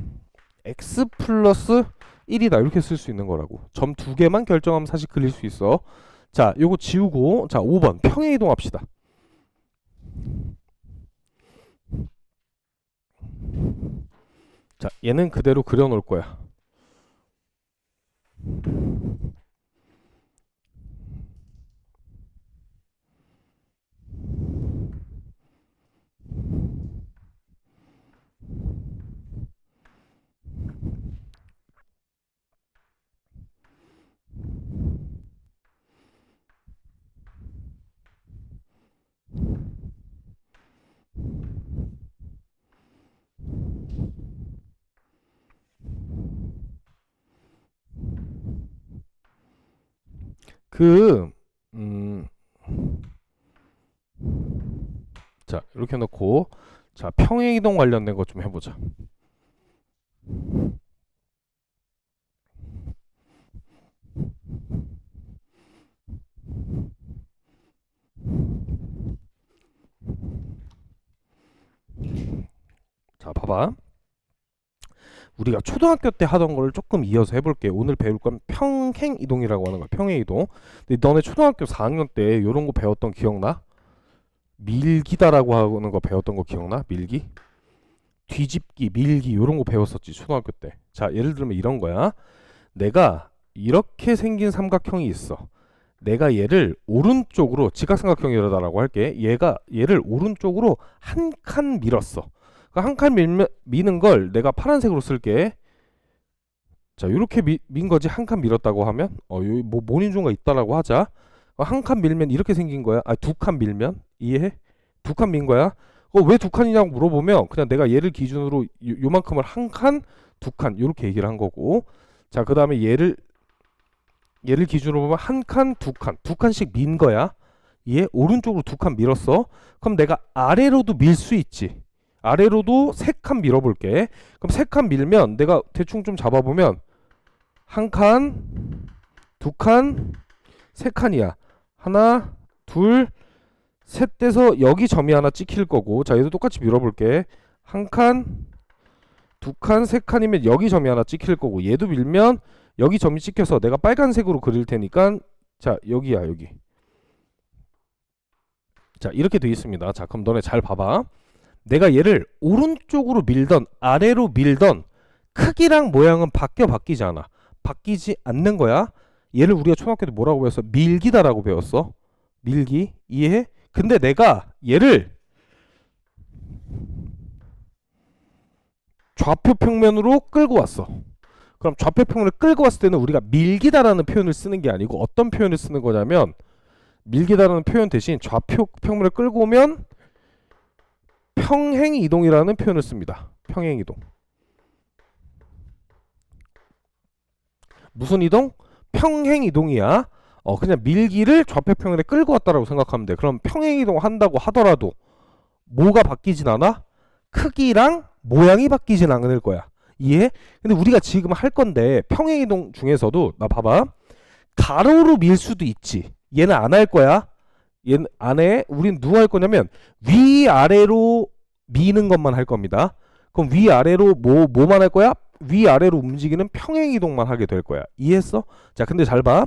x 플러스 1이다. 이렇게 쓸 수 있는 거라고. 점 두 개만 결정하면 사실 그릴 수 있어. 자, 요거 지우고, 자, 5번 평행 이동합시다. 자, 얘는 그대로 그려놓을 거야. 그, 음, 자, 이렇게 놓고, 자, 평행이동 관련된 것 좀 해보자. 자, 봐봐. 우리가 초등학교 때 하던 걸 조금 이어서 해볼게. 오늘 배울 건 평행이동이라고 하는 거야. 평행이동. 근데 너네 초등학교 4학년 때 이런 거 배웠던 기억나? 밀기다라고 하는 거 배웠던 거 기억나? 밀기? 뒤집기, 밀기 이런 거 배웠었지 초등학교 때. 자, 예를 들면 이런 거야. 내가 이렇게 생긴 삼각형이 있어. 내가 얘를 오른쪽으로 직각삼각형이라고 할게. 얘를 오른쪽으로 한 칸 밀었어. 한 칸 미는 걸 내가 파란색으로 쓸게. 자, 이렇게 민 거지. 한 칸 밀었다고 하면 여기 뭐 모니중가 있다라고 하자. 한 칸 밀면 이렇게 생긴 거야. 아, 두 칸 밀면 이해해? 두 칸 민 거야. 왜 두 칸이냐고 물어보면 그냥 내가 얘를 기준으로 요만큼을 한 칸, 두 칸 이렇게 얘기를 한 거고. 자, 그 다음에 얘를 기준으로 보면 한 칸, 두 칸씩 민 거야. 얘 오른쪽으로 두 칸 밀었어. 그럼 내가 아래로도 밀 수 있지. 아래로도 세 칸 밀어볼게. 그럼 세 칸 밀면 내가 대충 좀 잡아보면 한 칸, 두 칸, 세 칸이야. 하나, 둘, 셋 돼서 여기 점이 하나 찍힐 거고. 자, 얘도 똑같이 밀어볼게. 한 칸, 두 칸, 세 칸이면 여기 점이 하나 찍힐 거고. 얘도 밀면 여기 점이 찍혀서 내가 빨간색으로 그릴 테니까 자, 여기야, 여기. 자, 이렇게 돼 있습니다. 자, 그럼 너네 잘 봐봐. 내가 얘를 오른쪽으로 밀던 아래로 밀던 크기랑 모양은 바뀌지 않아. 바뀌지 않는 거야. 얘를 우리가 초등학교 때 뭐라고 배웠어? 밀기다라고 배웠어. 밀기. 이해해? 근데 내가 얘를 좌표 평면으로 끌고 왔어. 그럼 좌표 평면을 끌고 왔을 때는 우리가 밀기다라는 표현을 쓰는 게 아니고 어떤 표현을 쓰는 거냐면 밀기다라는 표현 대신 좌표 평면을 끌고 오면 평행이동이라는 표현을 씁니다. 평행이동. 무슨 이동? 평행이동이야. 그냥 밀기를 좌표 평면에 끌고 왔다라고 생각하면 돼. 그럼 평행이동 한다고 하더라도 뭐가 바뀌진 않아? 크기랑 모양이 바뀌진 않을 거야. 이해? 근데 우리가 지금 할 건데 평행이동 중에서도 나 봐봐. 가로로 밀 수도 있지. 얘는 안 할 거야. 얘는 안 해. 우린 누가 할 거냐면 위아래로 미는 것만 할 겁니다. 그럼 위아래로 뭐만 할 거야? 위아래로 움직이는 평행이동만 하게 될 거야. 이해했어? 자, 근데 잘 봐.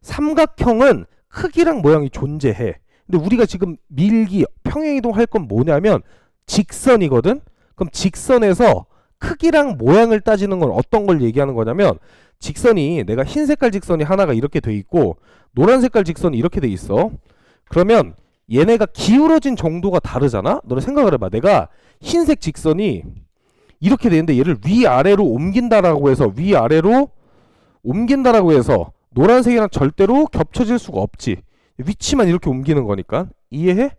삼각형은 크기랑 모양이 존재해. 근데 우리가 지금 밀기, 평행이동 할 건 뭐냐면 직선이거든? 그럼 직선에서 크기랑 모양을 따지는 건 어떤 걸 얘기하는 거냐면 직선이 내가 흰 색깔 직선이 하나가 이렇게 돼 있고 노란 색깔 직선이 이렇게 돼 있어. 그러면 얘네가 기울어진 정도가 다르잖아? 너네 생각을 해봐. 내가 흰색 직선이 이렇게 되는데 얘를 위아래로 옮긴다라고 해서 노란색이랑 절대로 겹쳐질 수가 없지. 위치만 이렇게 옮기는 거니까. 이해해?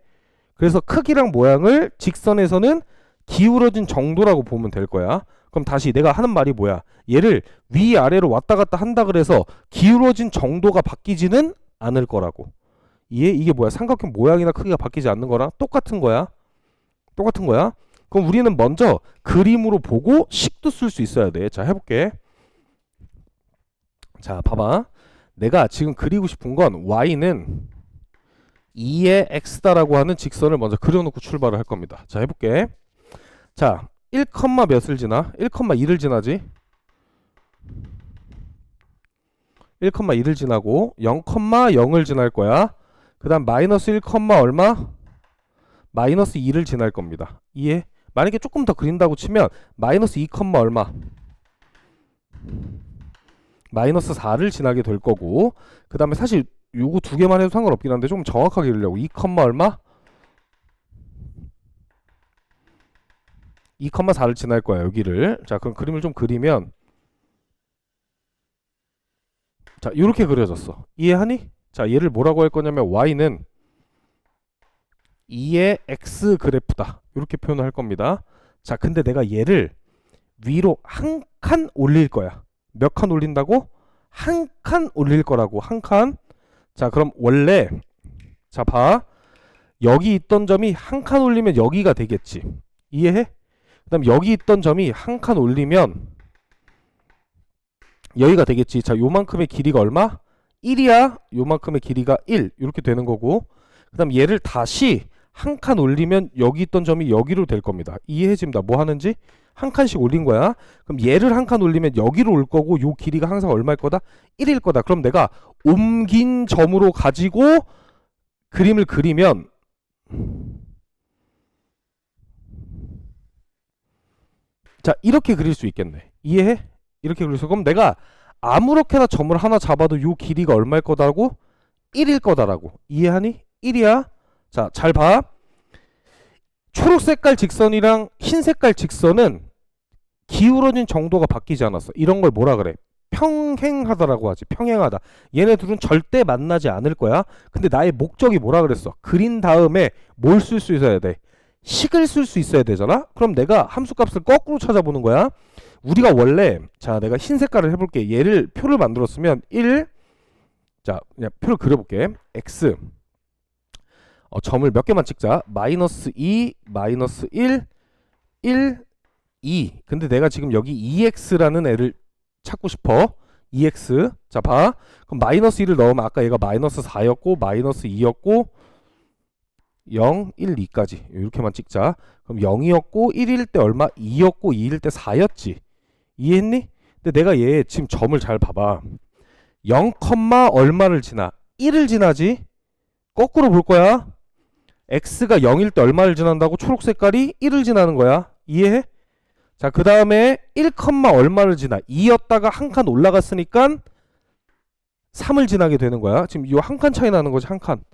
그래서 크기랑 모양을 직선에서는 기울어진 정도라고 보면 될 거야. 그럼 다시 내가 하는 말이 뭐야? 얘를 위아래로 왔다 갔다 한다 그래서 기울어진 정도가 바뀌지는 않을 거라고. 이게 뭐야? 삼각형 모양이나 크기가 바뀌지 않는 거랑 똑같은 거야. 그럼 우리는 먼저 그림으로 보고 식도 쓸 수 있어야 돼. 자, 해볼게. 자, 봐봐. 내가 지금 그리고 싶은 건 y는 2의 x다라고 하는 직선을 먼저 그려놓고 출발을 할 겁니다. 자, 해볼게. 자, 1, 몇을 지나? 1,2를 지나지? 1,2를 지나고 0,0을 지날 거야. 그 다음 마이너스 1, 얼마? 마이너스 2를 지날 겁니다. 이해? 만약에 조금 더 그린다고 치면 마이너스 2, 얼마? 마이너스 4를 지나게 될 거고, 그 다음에 사실 요거 두 개만 해도 상관없긴 한데 좀 정확하게 이르려고 2, 얼마? 2, 4를 지날 거야 여기를. 자 그럼 그림을 좀 그리면 자 요렇게 그려졌어. 이해하니? 자 얘를 뭐라고 할 거냐면 y는 2의 x 그래프다 이렇게 표현을 할 겁니다. 자 근데 내가 얘를 위로 한 칸 올릴 거야. 몇 칸 올린다고? 한 칸 올릴 거라고. 한 칸. 자 그럼 원래 자 봐, 여기 있던 점이 한 칸 올리면 여기가 되겠지. 이해해? 그 다음 여기 있던 점이 한 칸 올리면 여기가 되겠지. 자 요만큼의 길이가 얼마? 1이야. 요만큼의 길이가 1 이렇게 되는 거고, 그 다음 얘를 다시 한 칸 올리면 여기 있던 점이 여기로 될 겁니다. 이해해? 지금 나 뭐 하는지? 한 칸씩 올린 거야. 그럼 얘를 한 칸 올리면 여기로 올 거고 요 길이가 항상 얼마일 거다? 1일 거다. 그럼 내가 옮긴 점으로 가지고 그림을 그리면 자 이렇게 그릴 수 있겠네. 이해해? 이렇게 그릴 수. 그럼 내가 아무렇게나 점을 하나 잡아도 요 길이가 얼마일 거다라고? 1일 거다라고. 이해하니? 1이야. 자 잘 봐. 초록 색깔 직선이랑 흰 색깔 직선은 기울어진 정도가 바뀌지 않았어. 이런 걸 뭐라 그래? 평행하다라고 하지. 평행하다. 얘네 둘은 절대 만나지 않을 거야. 근데 나의 목적이 뭐라 그랬어? 그린 다음에 뭘 쓸 수 있어야 돼? 식을 쓸 수 있어야 되잖아? 그럼 내가 함수값을 거꾸로 찾아보는 거야. 우리가 원래 자 내가 흰 색깔을 해볼게. 얘를 표를 만들었으면 1, 자 그냥 표를 그려볼게. x 점을 몇 개만 찍자. 마이너스 2, 마이너스 1, 1, 2. 근데 내가 지금 여기 2x라는 애를 찾고 싶어. 2x. 자 봐. 그럼 마이너스 1을 넣으면 아까 얘가 마이너스 4였고 마이너스 2였고 0, 1, 2까지 이렇게만 찍자. 그럼 0이었고 1일 때 얼마? 2였고 2일 때 4였지. 이해했니? 근데 내가 얘 지금 점을 잘 봐봐. 0, 얼마를 지나? 1을 지나지. 거꾸로 볼 거야. x가 0일 때 얼마를 지난다고? 초록 색깔이 1을 지나는 거야. 이해해? 자 그 다음에 1, 얼마를 지나? 2였다가 한 칸 올라갔으니까 3을 지나게 되는 거야. 지금 이 한 칸 차이 나는 거지. 한 칸.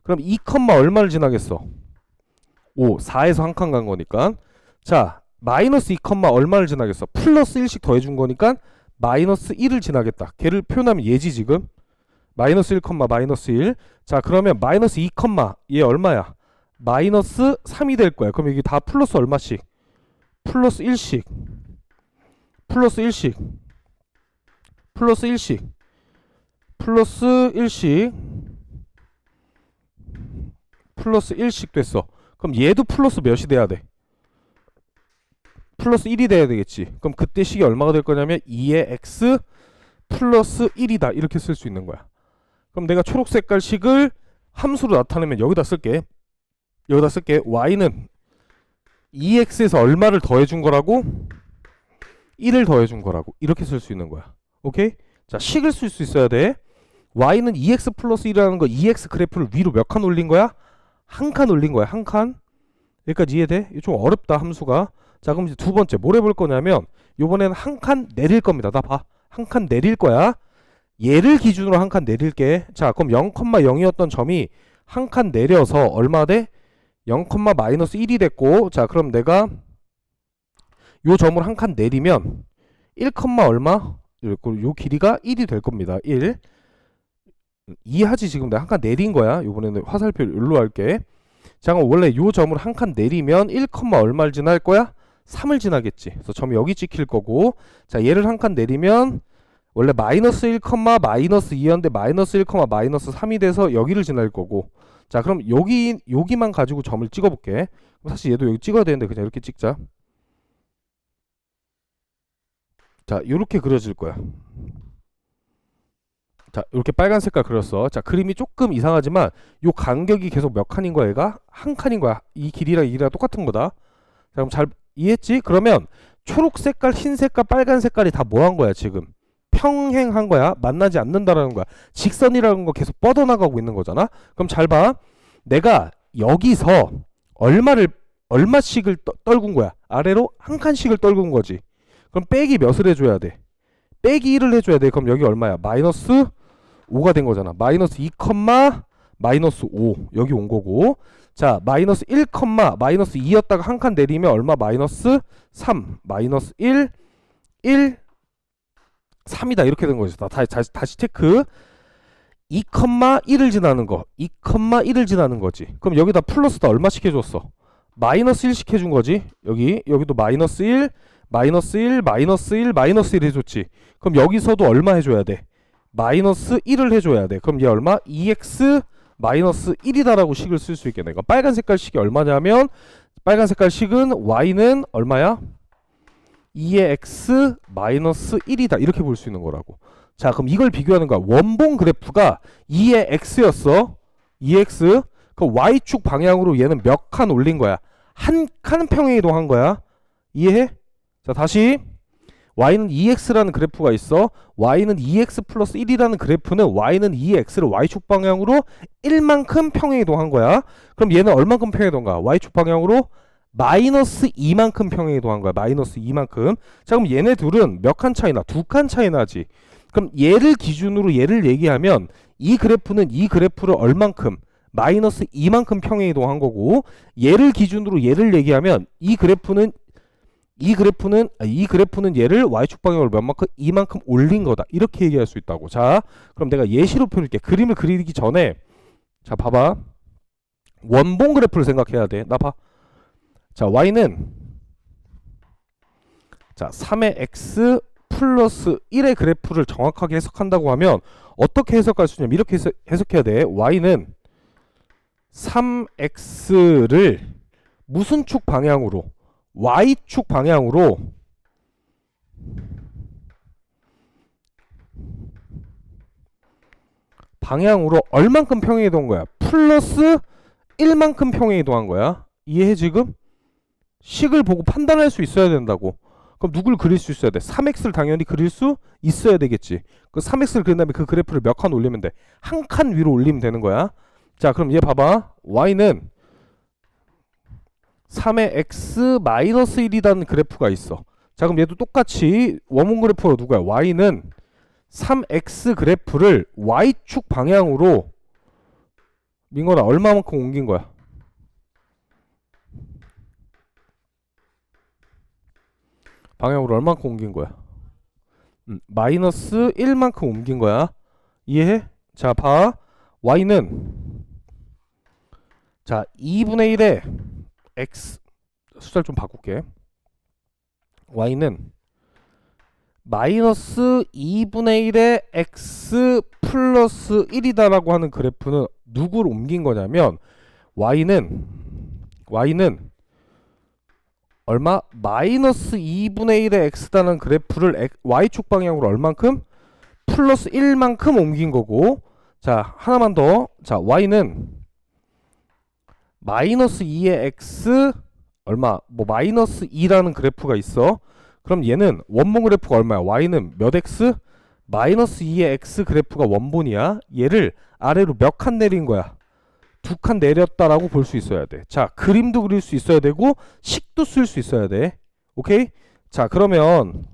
그럼 2, 얼마를 지나겠어? 5, 4에서 한 칸 간 거니까. 자 마이너스 2, 얼마를 지나겠어? 플러스 1씩 더해준 거니까 마이너스 1을 지나겠다. 걔를 표현하면 얘지 지금. 마이너스 1, 마이너스 1. 자 그러면 마이너스 2, 얘 얼마야? 마이너스 3이 될 거야. 그럼 여기 다 플러스 얼마씩? 플러스 1씩. 플러스 1씩. 플러스 1씩. 플러스 1씩. 플러스 1씩 됐어. 그럼 얘도 플러스 몇이 돼야 돼? 플러스 1이 돼야 되겠지. 그럼 그때 식이 얼마가 될 거냐면 2의 x 플러스 1이다. 이렇게 쓸 수 있는 거야. 그럼 내가 초록 색깔 식을 함수로 나타내면 여기다 쓸게. y는 2x에서 얼마를 더해준 거라고? 1을 더해준 거라고. 이렇게 쓸 수 있는 거야. 오케이? 자 식을 쓸 수 있어야 돼. y는 2x 플러스 1이라는 거 2x 그래프를 위로 몇 칸 올린 거야? 한 칸 올린 거야. 한 칸. 여기까지 이해돼? 이거 좀 어렵다 함수가. 자 그럼 이제 두 번째 뭘 해볼 거냐면 요번에는 한 칸 내릴 겁니다. 나 봐. 한 칸 내릴 거야. 얘를 기준으로 한 칸 내릴게. 자 그럼 0,0이었던 점이 한 칸 내려서 얼마 돼? 0, 마이너스 1이 됐고, 자 그럼 내가 요 점을 한 칸 내리면 1, 얼마? 요 길이가 1이 될 겁니다. 1. 이해하지? 지금 내가 한 칸 내린 거야. 요번에는 화살표를 여기로 할게. 자 그럼 원래 요 점을 한 칸 내리면 1, 얼마를 지날 거야? 3을 지나겠지. 그래서 점이 여기 찍힐 거고, 자 얘를 한 칸 내리면 원래 마이너스 1, 마이너스 2였는데 마이너스 1, 마이너스 3이 돼서 여기를 지날 거고, 자 그럼 여기만 가지고 점을 찍어볼게. 사실 얘도 여기 찍어야 되는데 그냥 이렇게 찍자. 자 요렇게 그려질 거야. 자 이렇게 빨간 색깔 그렸어. 자 그림이 조금 이상하지만 요 간격이 계속 몇 칸인 거야? 얘가 한 칸인 거야. 이 길이랑 이 길이랑 똑같은 거다. 자 그럼 잘 이해했지? 그러면 초록 색깔, 흰 색깔, 빨간 색깔이 다 뭐 한 거야 지금? 평행한 거야. 만나지 않는다라는 거야. 직선이라는 거 계속 뻗어나가고 있는 거잖아. 그럼 잘 봐. 내가 여기서 얼마를 얼마씩을 떨군 거야. 아래로 한 칸씩을 떨군 거지. 그럼 빼기 몇을 해줘야 돼? 빼기 1을 해줘야 돼. 그럼 여기 얼마야? 마이너스 5가 된 거잖아. 마이너스 2, 마이너스 5 여기 온 거고, 자 마이너스 1, 마이너스 2였다가 한 칸 내리면 얼마? 마이너스 3, 마이너스 1, 1, 3이다 이렇게 된 거죠. 다시 체크. 2, 1을 지나는 거, 2, 1을 지나는 거지. 그럼 여기다 플러스다 얼마씩 해줬어? 마이너스 1씩 해준 거지. 여기도 마이너스 1, 마이너스 1, 마이너스 1, 마이너스 1 해줬지. 그럼 여기서도 얼마 해줘야 돼? 마이너스 1을 해줘야 돼. 그럼 얘 얼마? 2x 마이너스 1이다라고 식을 쓸 수 있겠네. 그러니까 빨간 색깔 식이 얼마냐면, 빨간 색깔 식은 y는 얼마야? 2의 x 마이너스 1이다 이렇게 볼 수 있는 거라고. 자 그럼 이걸 비교하는 거야. 원본 그래프가 2의 x였어. 2x. 그 y축 방향으로 얘는 몇 칸 올린 거야? 한 칸 평행 이동한 거야. 이해해? 자 다시 y는 2x라는 그래프가 있어. y는 2x 플러스 1이라는 그래프는 y는 2x를 y축 방향으로 1만큼 평행 이동한 거야. 그럼 얘는 얼만큼 평행 이동가? y축 방향으로 마이너스 2만큼 평행 이동한 거야. 마이너스 2만큼. 자 그럼 얘네 둘은 몇 칸 차이나? 2칸 차이 나지. 그럼 얘를 기준으로 얘를 얘기하면 이 그래프는 이 그래프를 얼만큼? 마이너스 2만큼 평행 이동한 거고, 얘를 기준으로 얘를 얘기하면 이 그래프는 얘를 y축 방향으로 몇만큼? 2만큼 올린 거다. 이렇게 얘기할 수 있다고. 자 그럼 내가 예시로 펴줄게. 그림을 그리기 전에 자 봐봐. 원본 그래프를 생각해야 돼. 나 봐. 자 y는 자 3의 x 플러스 1의 그래프를 정확하게 해석한다고 하면 어떻게 해석할 수 있냐면 이렇게 해석해야 돼. y는 3x를 무슨 축 방향으로? y축 방향으로 얼만큼 평행 이동한 거야? 플러스 1만큼 평행 이동한 거야. 이해해 지금? 식을 보고 판단할 수 있어야 된다고. 그럼 누굴 그릴 수 있어야 돼? 3x를 당연히 그릴 수 있어야 되겠지. 그 3x를 그린 다음에 그 그래프를 몇 칸 올리면 돼? 한 칸 위로 올리면 되는 거야. 자 그럼 얘 봐봐. y는 3의 x 마이너스 1이라는 그래프가 있어. 자 그럼 얘도 똑같이 원본 그래프로 누구야? y는 3x 그래프를 y축 방향으로 민건아 얼마만큼 옮긴 거야? 방향으로 얼만큼 옮긴 거야? 마이너스 1만큼 옮긴 거야. 이해해? 자 봐. y는 자 2분의 1에 x 숫자를 좀 바꿀게. y는 마이너스 2분의 1의 x 플러스 1이다라고 하는 그래프는 누구를 옮긴 거냐면 y는 얼마? 마이너스 2분의 1의 x다는 그래프를 y축 방향으로 얼만큼? 플러스 1만큼 옮긴 거고. 자 하나만 더. 자 y는 마이너스 2의 x 얼마? 뭐 마이너스 2라는 그래프가 있어. 그럼 얘는 원본 그래프가 얼마야? y는 몇 x? 마이너스 2의 x 그래프가 원본이야. 얘를 아래로 몇 칸 내린 거야? 2칸 내렸다라고 볼 수 있어야 돼. 자 그림도 그릴 수 있어야 되고 식도 쓸 수 있어야 돼. 오케이? 자 그러면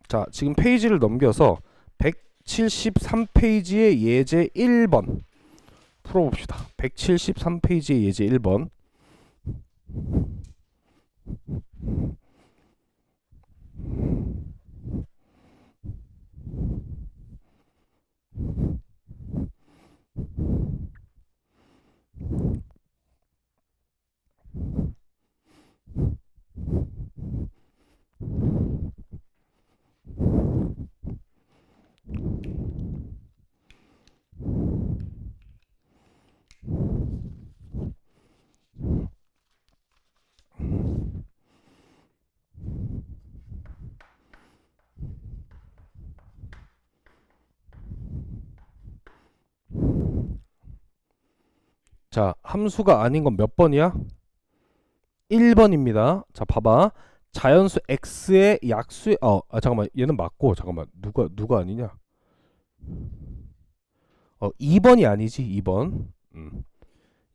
자 지금 페이지를 넘겨서 173페이지의 예제 1번 풀어봅시다. 173페이지의 예제 1번. 자 함수가 아닌 건 몇 번이야? 1번입니다. 자 봐봐. 자연수 x의 약수의 잠깐만 얘는 맞고, 잠깐만 누가 아니냐? 2번이 아니지, 2번.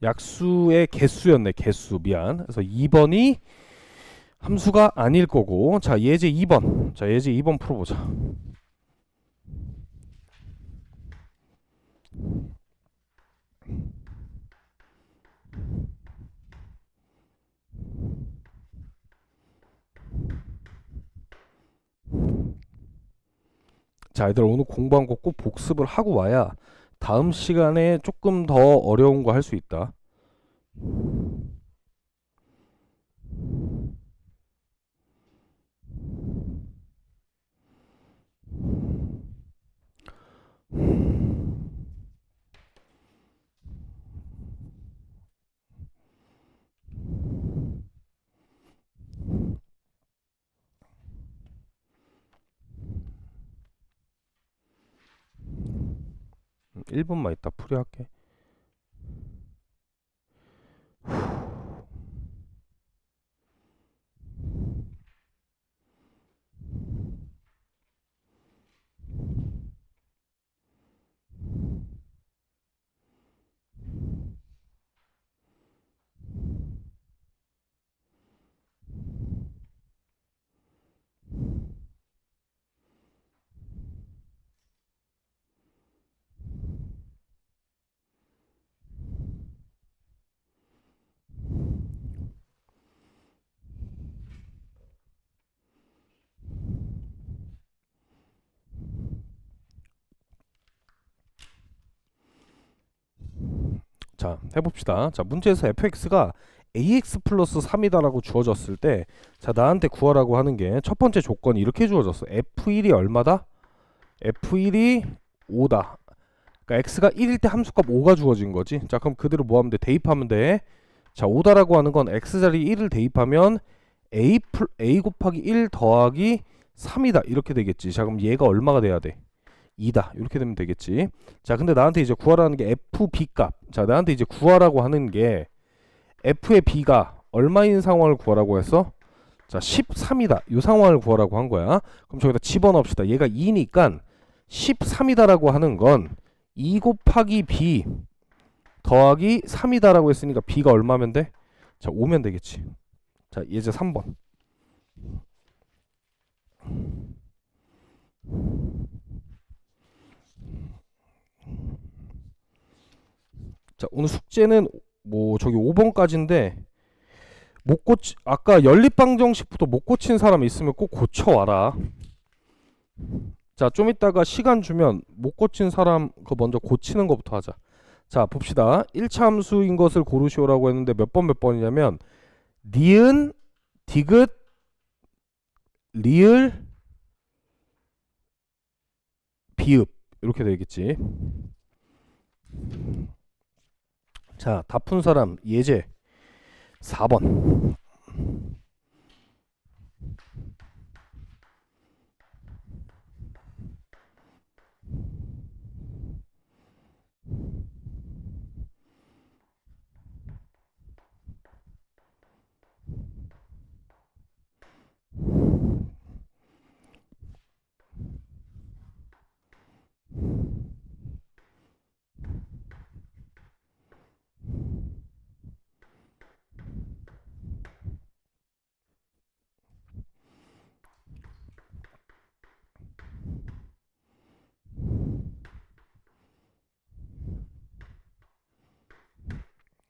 약수의 개수였네, 개수. 미안. 그래서 2번이 함수가 아닐 거고. 자, 예제 2번. 자, 예제 2번 풀어보자. 자, 얘들 오늘 공부한 거 꼭 복습을 하고 와야 다음 시간에 조금 더 어려운 거 할 수 있다. 음, 1분만 있다 풀이할게. 자, 해봅시다. 자, 문제에서 fx가 ax 플러스 3이다라고 주어졌을 때, 자, 나한테 구하라고 하는 게 첫 번째 조건이 이렇게 주어졌어. f1이 얼마다? f1이 5다. 그러니까 x가 1일 때 함수값 5가 주어진 거지. 자, 그럼 그대로 뭐 하면 돼? 대입하면 돼. 자, 5다라고 하는 건 x자리 1을 대입하면 a 곱하기 1 더하기 3이다. 이렇게 되겠지. 자, 그럼 얘가 얼마가 돼야 돼? 2다. 이렇게 되면 되겠지. 자, 근데 나한테 이제 구하라는 게 fb 값. 자, 나한테 이제 구하라고 하는 게 f의 b가 얼마인 상황을 구하라고 했어? 자, 13이다. 이 상황을 구하라고 한 거야. 그럼 저기다 집어넣읍시다. 얘가 2니까 13이다라고 하는 건 2 곱하기 b 더하기 3이다라고 했으니까 b가 얼마면 돼? 자, 5면 되겠지. 자, 예제 3번. 자, 오늘 숙제는 뭐 저기 5번까지인데 못 고치 아까 연립방정식부터 못 고친 사람 있으면 꼭 고쳐와라. 자, 좀 이따가 시간 주면 못 고친 사람 그 먼저 고치는 것부터 하자. 자, 봅시다. 1차 함수인 것을 고르시오라고 했는데 몇 번이냐면 니은, 디귿, 리을, 비읍 이렇게 되겠지. 자, 다 푼 사람 예제 4번.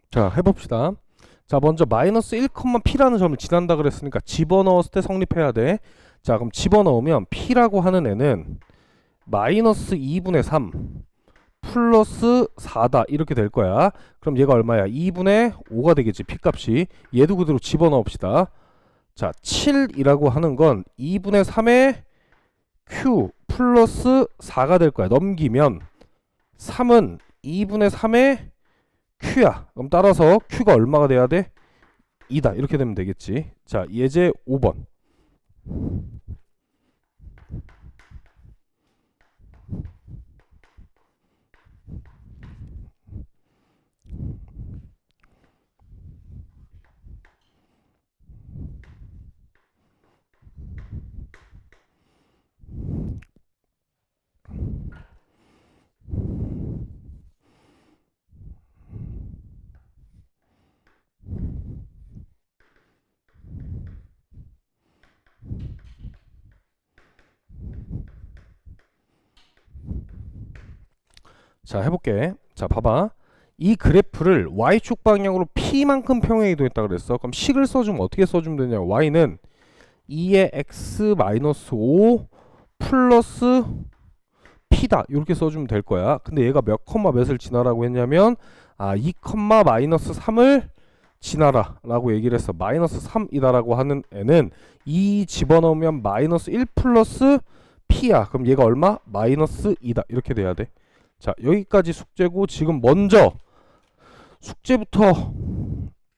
자, 해봅시다. 자, 먼저 마이너스 1,p라는 점을 지난다 그랬으니까 집어넣었을 때 성립해야 돼. 자, 그럼 집어넣으면 p라고 하는 애는 마이너스 2분의 3 플러스 4다 이렇게 될 거야. 그럼 얘가 얼마야? 2분의 5가 되겠지, p값이. 얘도 그대로 집어넣읍시다. 자, 7이라고 하는 건 2분의 3의 q 플러스 4가 될 거야. 넘기면 3은 2분의 3의 q야. 그럼 따라서 q가 얼마가 돼야 돼? 2다. 이렇게 되면 되겠지. 자, 예제 5번. 자, 해볼게. 자, 봐봐. 이 그래프를 y축 방향으로 p만큼 평행에 이동했다 그랬어. 그럼 식을 써주면 어떻게 써주면 되냐? y는 2의 x 마이너스 5 플러스 p다. 이렇게 써주면 될 거야. 근데 얘가 몇 컴마 몇을 지나라고 했냐면 2 컴마 마이너스 3을 지나라 라고 얘기를 했어. 마이너스 3이다 라고 하는 애는 2 집어넣으면 마이너스 1 플러스 p야. 그럼 얘가 얼마? 마이너스 2다. 이렇게 돼야 돼. 자, 여기까지 숙제고, 지금 먼저 숙제부터